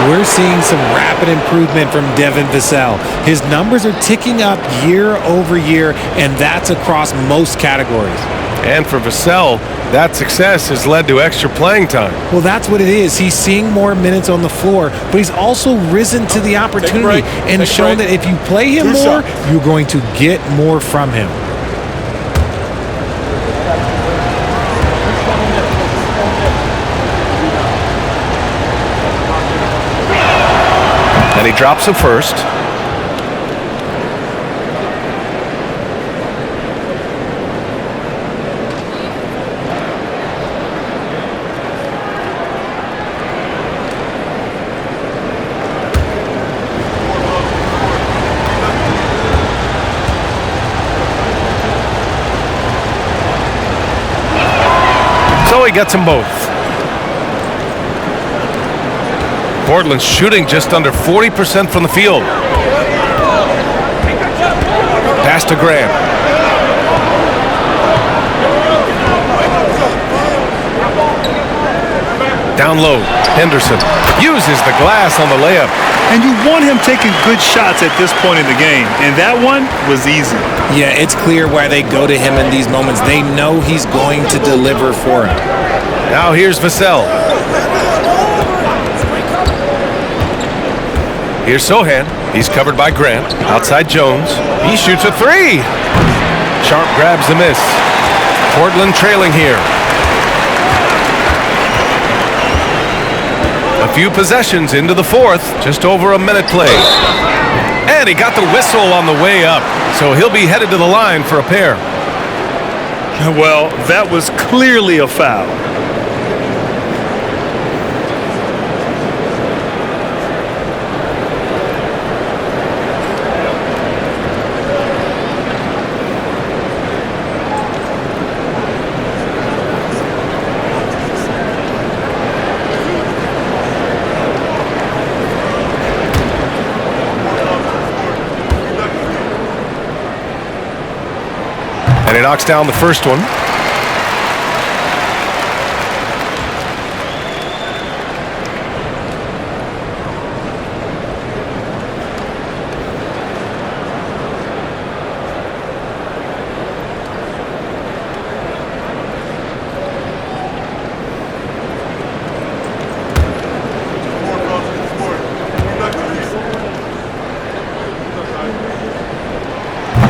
We're seeing some rapid improvement from Devin Vassell. His numbers are ticking up year over year, and that's across most categories. And for Vassell, that success has led to extra playing time. Well, that's what it is. He's seeing more minutes on the floor, but he's also risen to the opportunity and shown that if you play him more, you're going to get more from him. And he drops him first. So he gets them both. Portland's shooting just under 40% from the field. Pass to Graham. Down low, Henderson uses the glass on the layup. And you want him taking good shots at this point in the game, and that one was easy. Yeah, it's clear why they go to him in these moments. They know he's going to deliver for him. Now here's Vassell. Here's Sohan. He's covered by Grant. Outside Jones. He shoots a 3. Sharp grabs the miss. Portland trailing here. A few possessions into the fourth. Just over a minute played. And he got the whistle on the way up. So he'll be headed to the line for a pair. Well, that was clearly a foul. And he knocks down the first one.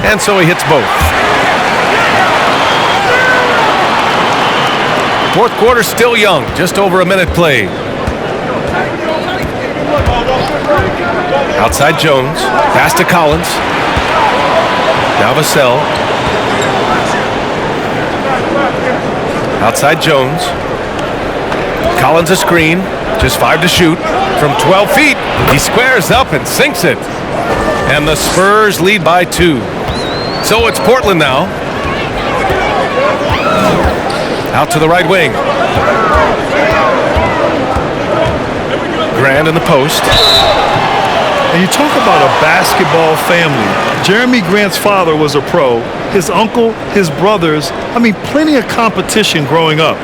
And so he hits both. Fourth quarter still young, just over a minute played. Outside Jones, pass to Collins. Now Vassell. Outside Jones. Collins a screen, just 5 to shoot. From 12 feet, he squares up and sinks it. And the Spurs lead by 2. So it's Portland now. Out to the right wing. Grant in the post. And you talk about a basketball family. Jeremy Grant's father was a pro. His uncle, his brothers, plenty of competition growing up.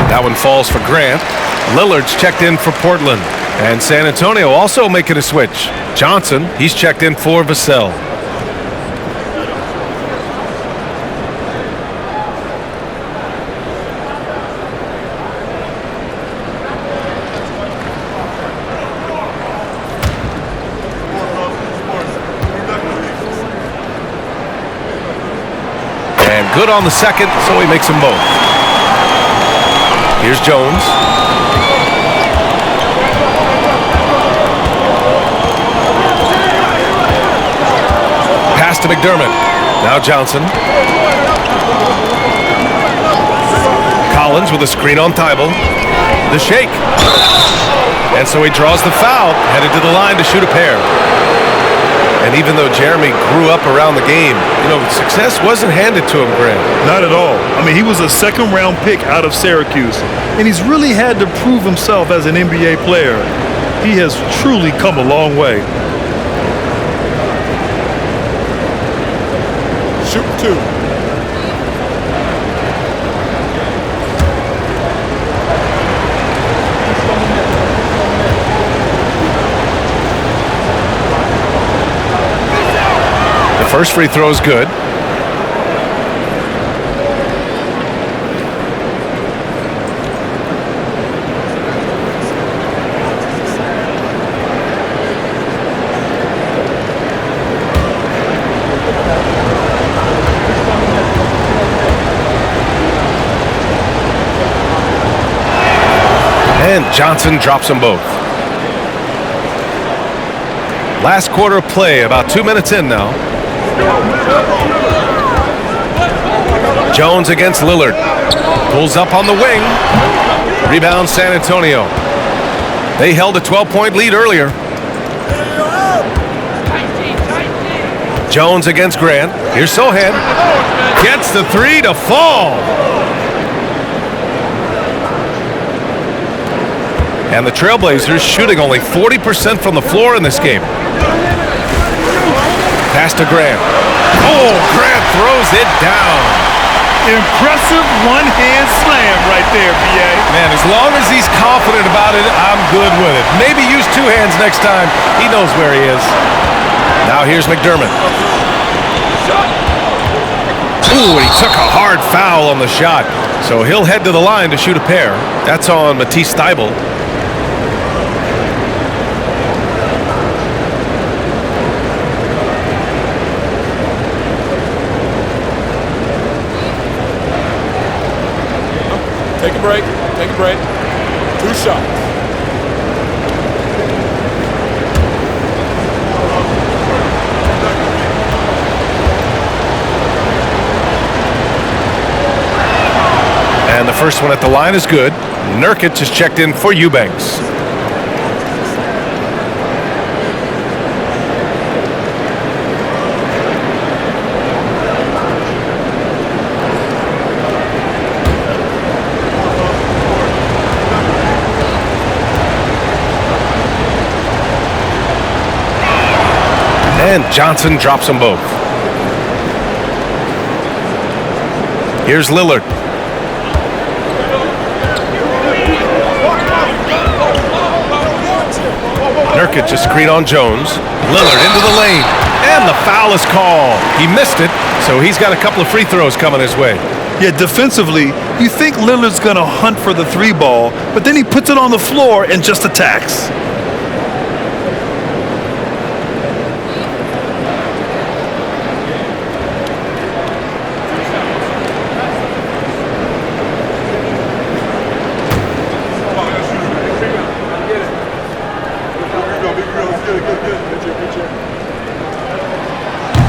That one falls for Grant. Lillard's checked in for Portland. And San Antonio also making a switch. Johnson, he's checked in for Vassell. And good on the second, so he makes them both. Here's Jones. Pass to McDermott. Now Johnson. Collins with a screen on Thibault. The shake. And so he draws the foul, headed to the line to shoot a pair. And even though Jeremy grew up around the game, success wasn't handed to him, Grant. Not at all. He was a second-round pick out of Syracuse, and he's really had to prove himself as an NBA player. He has truly come a long way. Shoot 2. First free throw is good. And Johnson drops them both. Last quarter of play, about 2 minutes in now. Jones against Lillard. Pulls up on the wing. Rebound San Antonio. They held a 12-point lead earlier. Jones against Grant. Here's Sohan. Gets the three to fall. And the Trailblazers shooting only 40% from the floor in this game. Pass to Grant. Oh, Grant throws it down. Impressive one-hand slam right there, B.A. Man, as long as he's confident about it, I'm good with it. Maybe use 2 hands next time. He knows where he is. Now here's McDermott. Ooh, and he took a hard foul on the shot. So he'll head to the line to shoot a pair. That's on Matisse Thybulle. Take a break. Take a break. 2 shots. And the first one at the line is good. Nurkic is checked in for Eubanks. And Johnson drops them both. Here's Lillard. Nurkic just screen on Jones. Lillard into the lane. And the foul is called. He missed it, so he's got a couple of free throws coming his way. Yeah, defensively, you think Lillard's going to hunt for the three ball, but then he puts it on the floor and just attacks.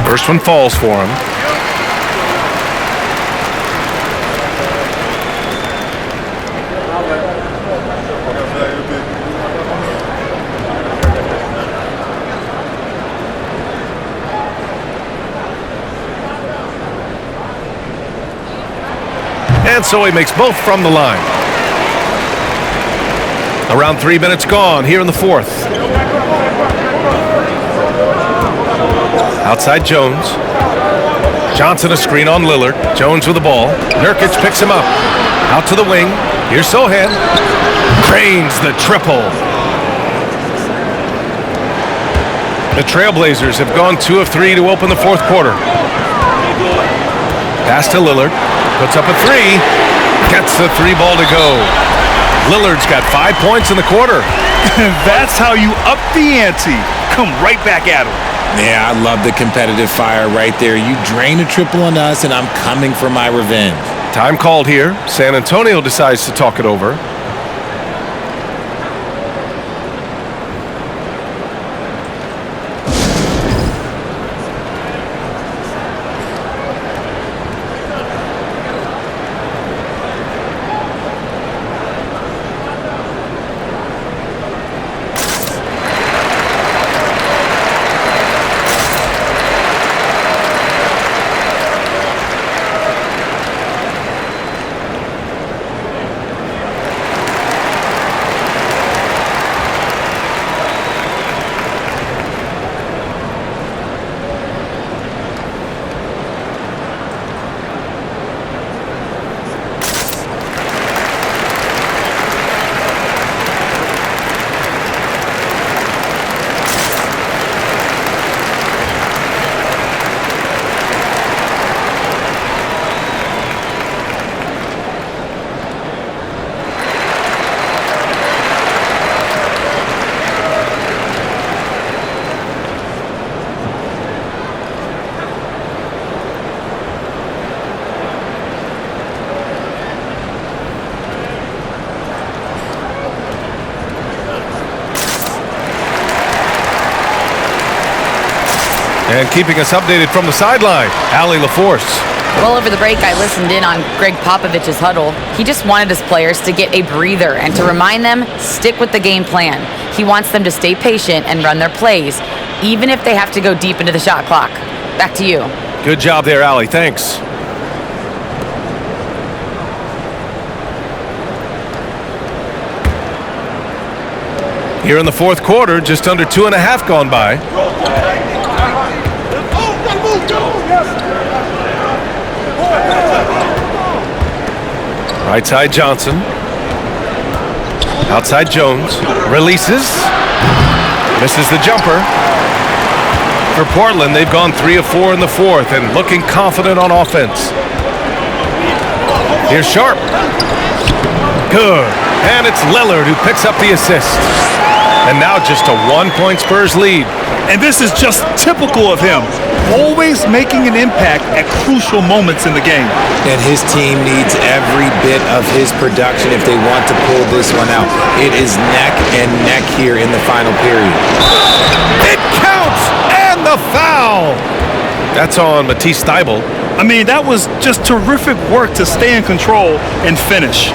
First one falls for him. And so he makes both from the line. Around 3 minutes gone here in the fourth. Outside Jones. Johnson a screen on Lillard. Jones with the ball. Nurkic picks him up. Out to the wing. Here's Sohan. Cranes the triple. The Trailblazers have gone 2 of 3 to open the fourth quarter. Pass to Lillard. Puts up a three. Gets the three ball to go. Lillard's got 5 points in the quarter. That's how you up the ante. Come right back at him. Yeah, I love the competitive fire right there. You drain a triple on us, and I'm coming for my revenge. Time called here. San Antonio decides to talk it over. And keeping us updated from the sideline, Allie LaForce. Well, over the break, I listened in on Greg Popovich's huddle. He just wanted his players to get a breather and to remind them, stick with the game plan. He wants them to stay patient and run their plays, even if they have to go deep into the shot clock. Back to you. Good job there, Allie. Thanks. Here in the fourth quarter, just under 2.5 gone by. Right side Johnson. Outside Jones. Releases. Misses the jumper. For Portland, they've gone 3 of 4 in the fourth and looking confident on offense. Here's Sharp. Good. And it's Lillard who picks up the assist. And now just a 1-point Spurs lead. And this is just typical of him. Always making an impact at crucial moments in the game. And his team needs every bit of his production if they want to pull this one out. It is neck and neck here in the final period. It counts! And the foul! That's on Matisse Thybulle. I mean, that was just terrific work to stay in control and finish.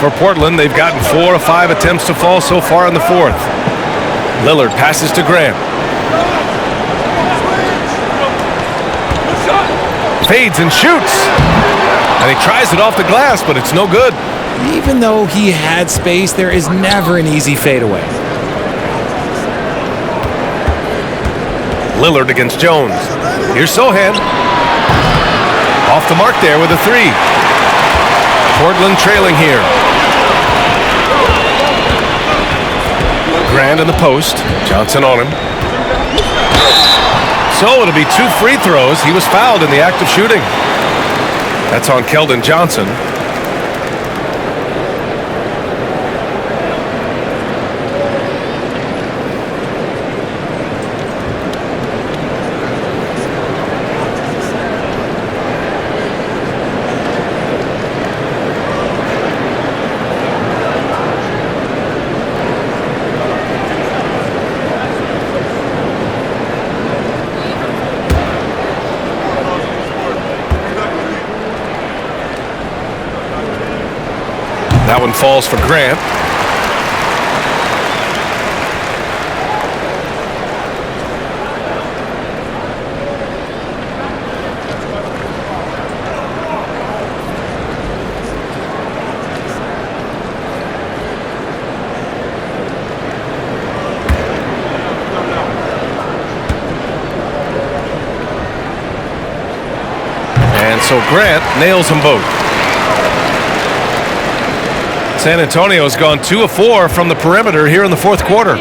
For Portland, they've gotten 4 of 5 attempts to fall so far in the fourth. Lillard passes to Grant. Fades and shoots. And he tries it off the glass, but it's no good. Even though he had space, there is never an easy fadeaway. Lillard against Jones. Here's Sohan. Off the mark there with a 3. Portland trailing here. Grant in the post. Johnson on him. So it'll be 2 free throws. He was fouled in the act of shooting. That's on Keldon Johnson. That one falls for Grant. And so Grant nails them both. San Antonio's gone 2 of 4 from the perimeter here in the fourth quarter.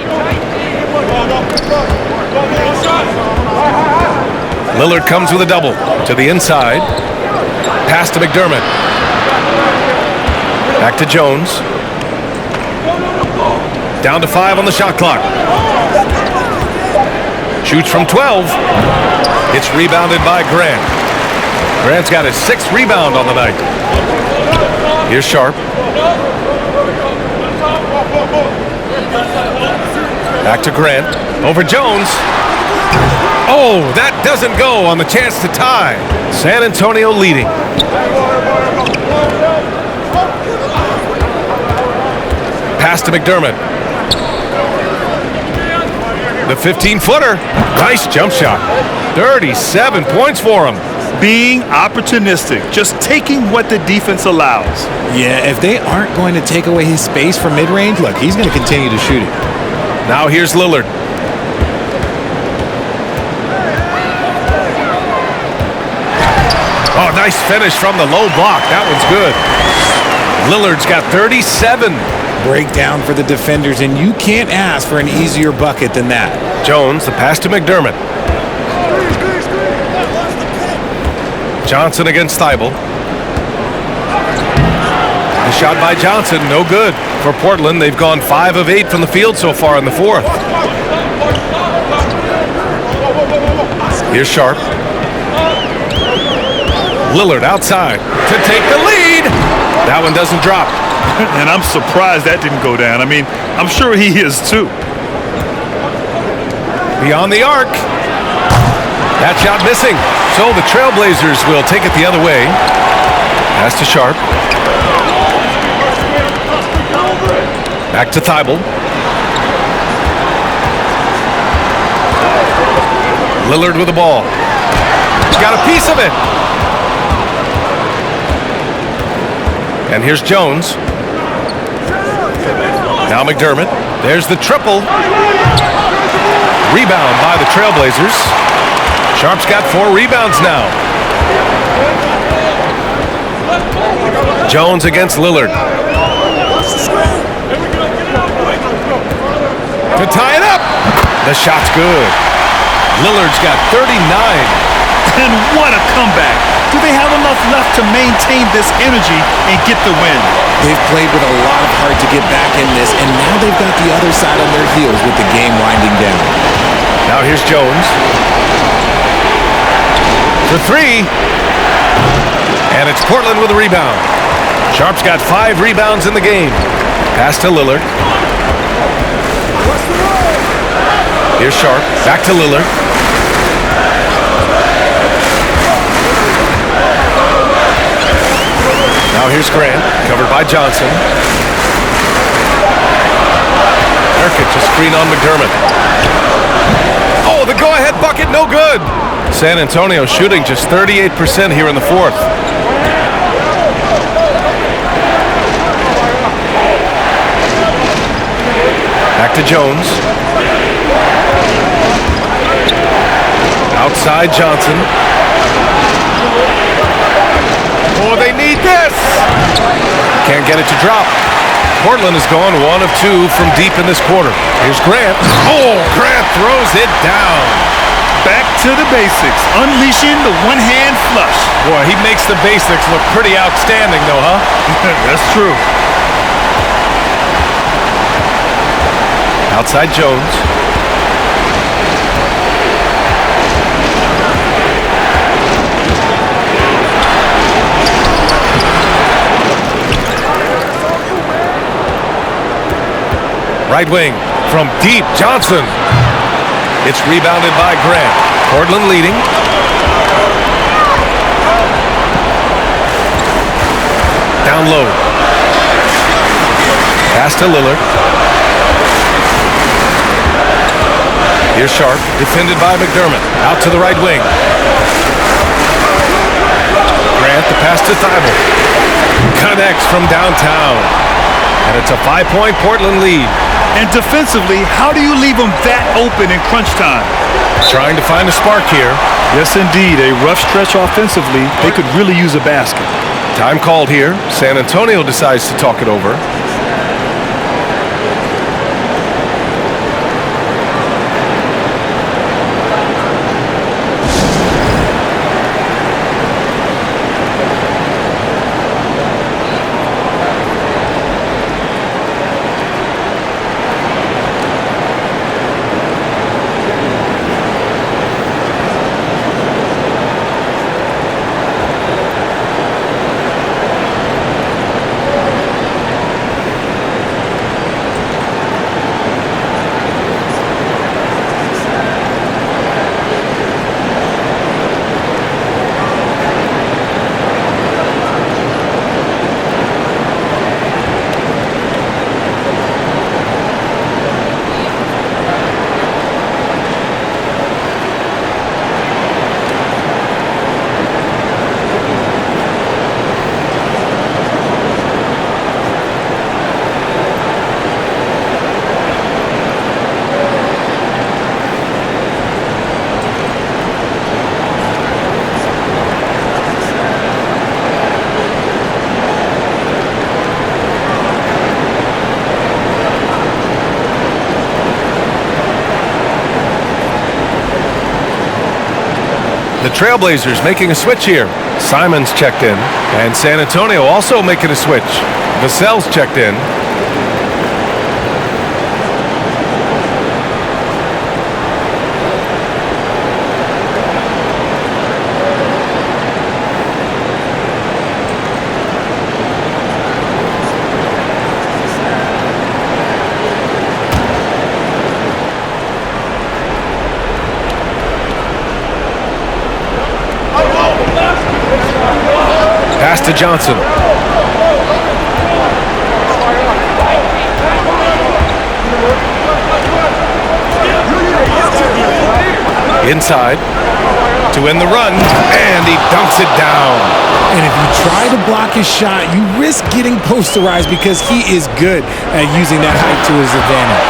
Lillard comes with a double to the inside. Pass to McDermott. Back to Jones. Down to 5 on the shot clock. Shoots from 12. It's rebounded by Grant. Grant's got his 6th rebound on the night. Here's Sharp. Back to Grant. Over Jones. Oh, that doesn't go on the chance to tie. San Antonio leading. Pass to McDermott. The 15-footer. Nice jump shot. 37 points for him. Being opportunistic, just taking what the defense allows. Yeah, if they aren't going to take away his space from mid-range, look, he's going to continue to shoot it. Now here's Lillard. Oh, nice finish from the low block. That one's good. Lillard's got 37. Breakdown for the defenders, and you can't ask for an easier bucket than that. Jones, the pass to McDermott. Johnson against Thibault. The shot by Johnson, no good. For Portland, they've gone 5 of 8 from the field so far in the fourth. Here's Sharp. Lillard outside to take the lead. That one doesn't drop. And I'm surprised that didn't go down. I mean, I'm sure he is too. Beyond the arc. That shot missing. So the Trailblazers will take it the other way. Pass to Sharp. Back to Thibault. Lillard with the ball. He's got a piece of it. And here's Jones. Now McDermott. There's the triple. Rebound by the Trailblazers. Sharp's got 4 rebounds now. Jones against Lillard. To tie it up. The shot's good. Lillard's got 39. And what a comeback. Do they have enough left to maintain this energy and get the win? They've played with a lot of heart to get back in this, and now they've got the other side on their heels with the game winding down. Now here's Jones. For 3. And it's Portland with a rebound. Sharp's got 5 rebounds in the game. Pass to Lillard. Here's Sharp. Back to Lillard. Now here's Grant, covered by Johnson. Nurkic, a screen on McDermott. Oh, the go-ahead bucket, no good. San Antonio shooting just 38% here in the fourth. Back to Jones. Outside Johnson. Oh, they need this. Can't get it to drop. Portland has gone 1 of 2 from deep in this quarter. Here's Grant. Oh, Grant throws it down. Back to the basics, unleashing the one-hand flush. Boy, he makes the basics look pretty outstanding, though, huh? That's true. Outside Jones. Right wing from deep, Johnson. It's rebounded by Grant. Portland leading. Down low. Pass to Lillard. Here's Sharp, defended by McDermott. Out to the right wing. Grant, the pass to Thibault. Connects from downtown. And it's a 5-point Portland lead. And defensively, how do you leave them that open in crunch time? Trying to find a spark here. Yes, indeed. A rough stretch offensively. They could really use a basket. Time called here. San Antonio decides to talk it over. The Trailblazers making a switch here. Simons checked in. And San Antonio also making a switch. Vassell's checked in. Pass to Johnson. Inside to win the run, and he dunks it down. And if you try to block his shot, you risk getting posterized because he is good at using that height to his advantage.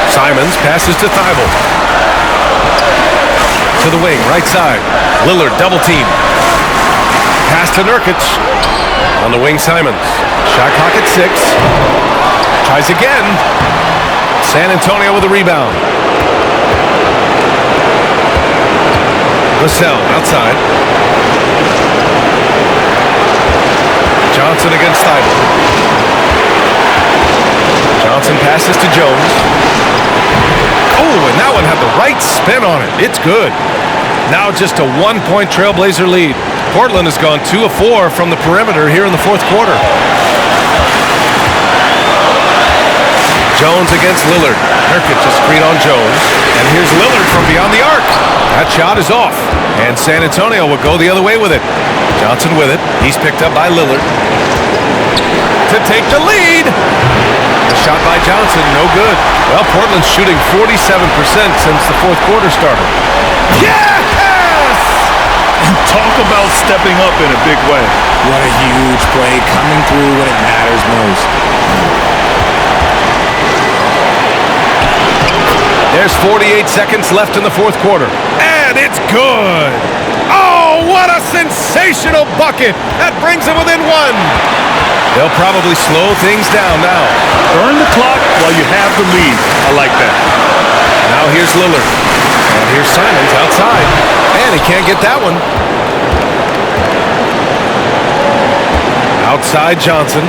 Simons passes to Thibault. To the wing, right side. Lillard, double team. Pass to Nurkic. On the wing, Simons. Shot clock at 6. Tries again. San Antonio with a rebound. Vassell outside. Johnson against Thibault. Johnson passes to Jones. Oh, and that one had the right spin on it. It's good. Now just a 1-point Trailblazer lead. Portland has gone 2 of 4 from the perimeter here in the fourth quarter. Jones against Lillard. Nurkic a screen on Jones. And here's Lillard from beyond the arc. That shot is off. And San Antonio will go the other way with it. Johnson with it. He's picked up by Lillard. To take the lead. The shot by Johnson, no good. Well, Portland's shooting 47% since the fourth quarter started. Yes! Talk about stepping up in a big way. What a huge play, coming through when it matters most. There's 48 seconds left in the fourth quarter. And it's good. Oh, what a sensational bucket. That brings them within one. They'll probably slow things down now. Burn the clock while you have the lead. I like that. Now here's Lillard. And here's Simons outside. And he can't get that one. Outside Johnson.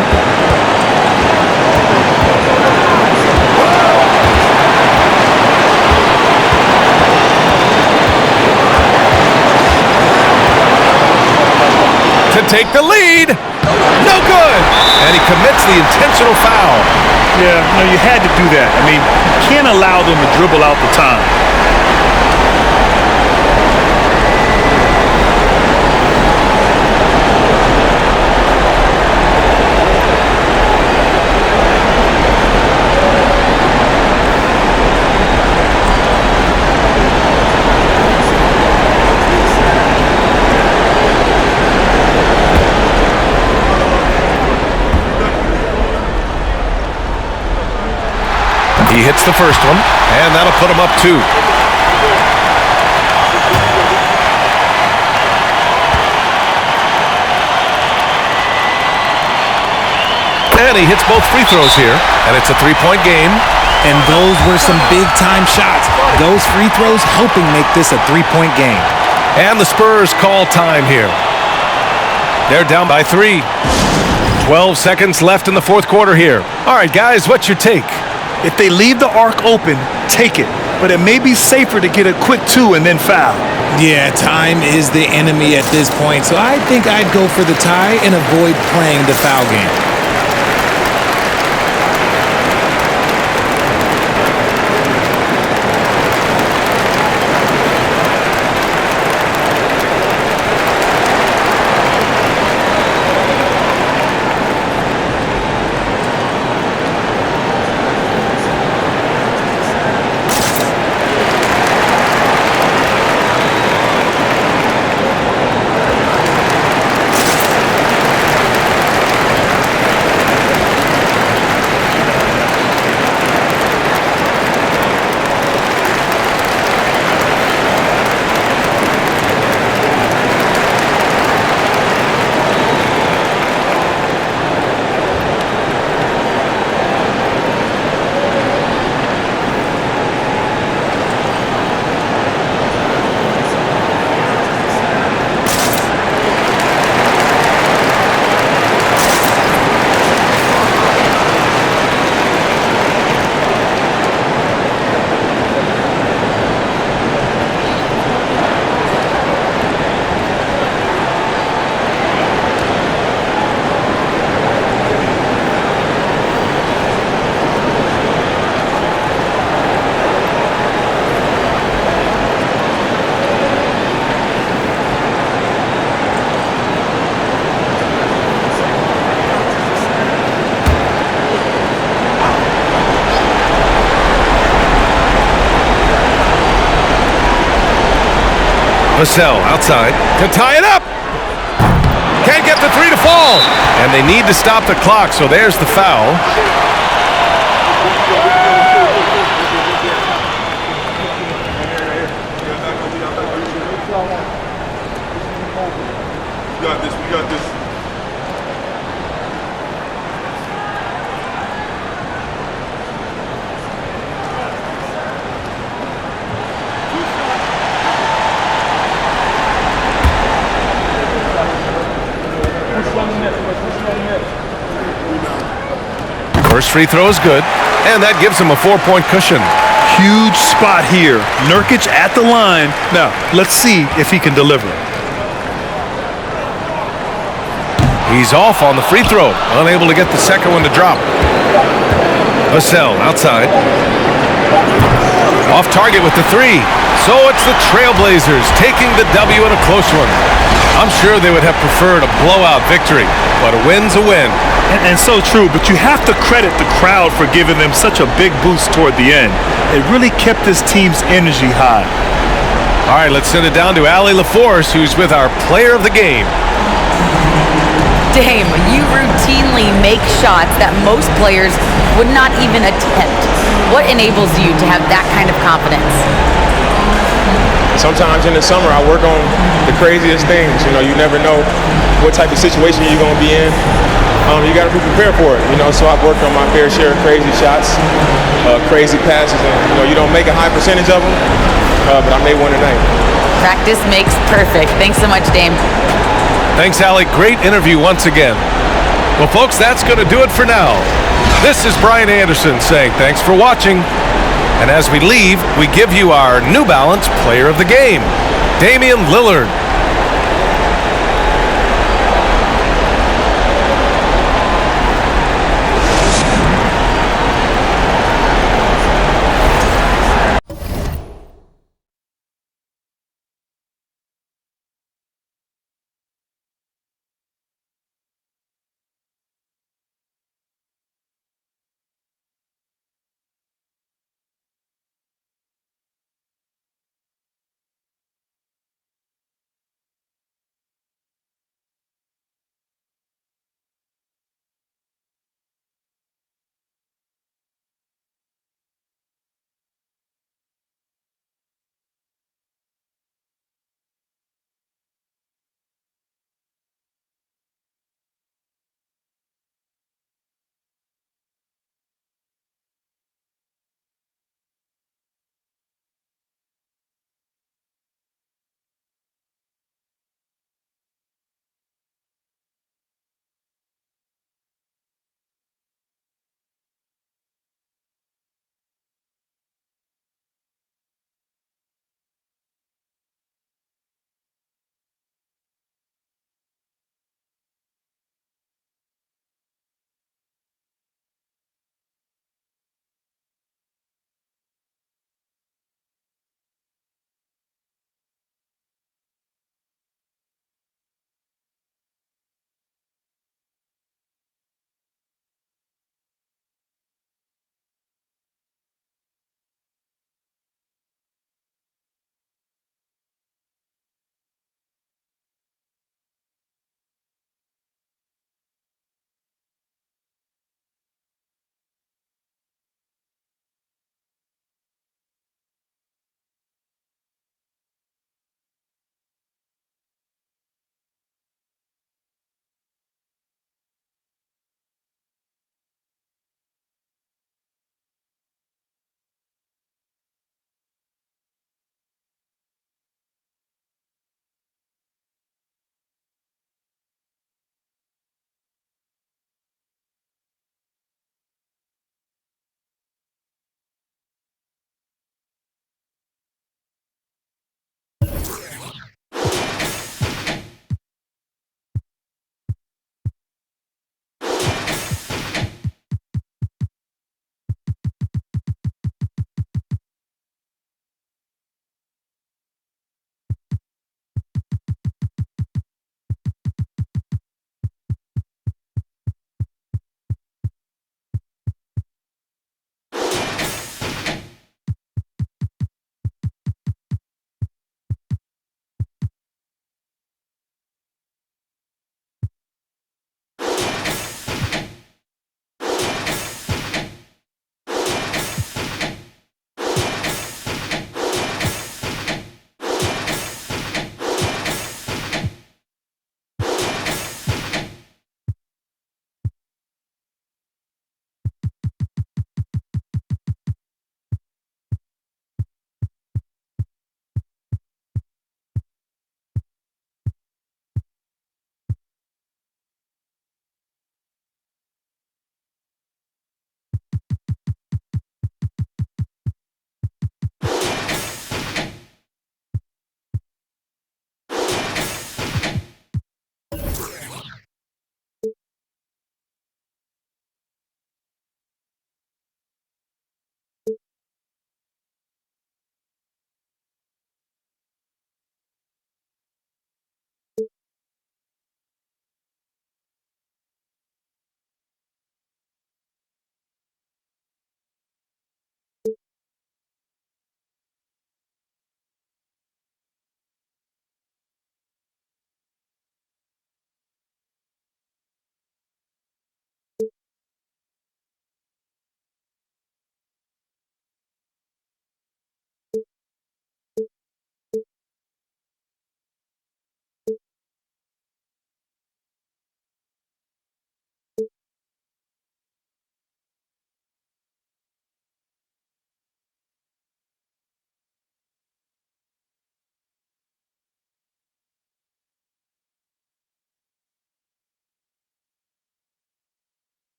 To take the lead. No good. And he commits the intentional foul. Yeah, no, you had to do that. I mean, you can't allow them to dribble out the time. He hits the first one, and that'll put him up 2. And he hits both free throws here, and it's a 3-point game. And those were some big-time shots. Those free throws helping make this a 3-point game. And the Spurs call time here. They're down by 3. 12 seconds left in the fourth quarter here. All right, guys, what's your take? If they leave the arc open, take it. But it may be safer to get a quick 2 and then foul. Yeah, time is the enemy at this point, so I think I'd go for the tie and avoid playing the foul game. Vassell outside to tie it up. Can't get the 3 to fall. And they need to stop the clock, so there's the foul. We got this. We got this. First free throw is good, and that gives him a 4-point cushion. Huge spot here. Nurkic at the line. Now, let's see if he can deliver. He's off on the free throw, unable to get the second one to drop. Vassell outside. Off target with the 3. So it's the Trailblazers taking the W in a close one. I'm sure they would have preferred a blowout victory, but a win's a win. And so true, but you have to credit the crowd for giving them such a big boost toward the end. It really kept this team's energy high. All right, let's send it down to Allie LaForce, who's with our player of the game. Dame, you routinely make shots that most players would not even attempt. What enables you to have that kind of confidence? Sometimes in the summer, I work on the craziest things. You know, you never know what type of situation you're going to be in. You got to be prepared for it. You know, so I've worked on my fair share of crazy shots, crazy passes, and you don't make a high percentage of them, but I made one tonight. Practice makes perfect. Thanks so much, Dame. Thanks, Allie. Great interview once again. Well, folks, that's going to do it for now. This is Brian Anderson saying thanks for watching. And as we leave, we give you our New Balance Player of the Game, Damian Lillard.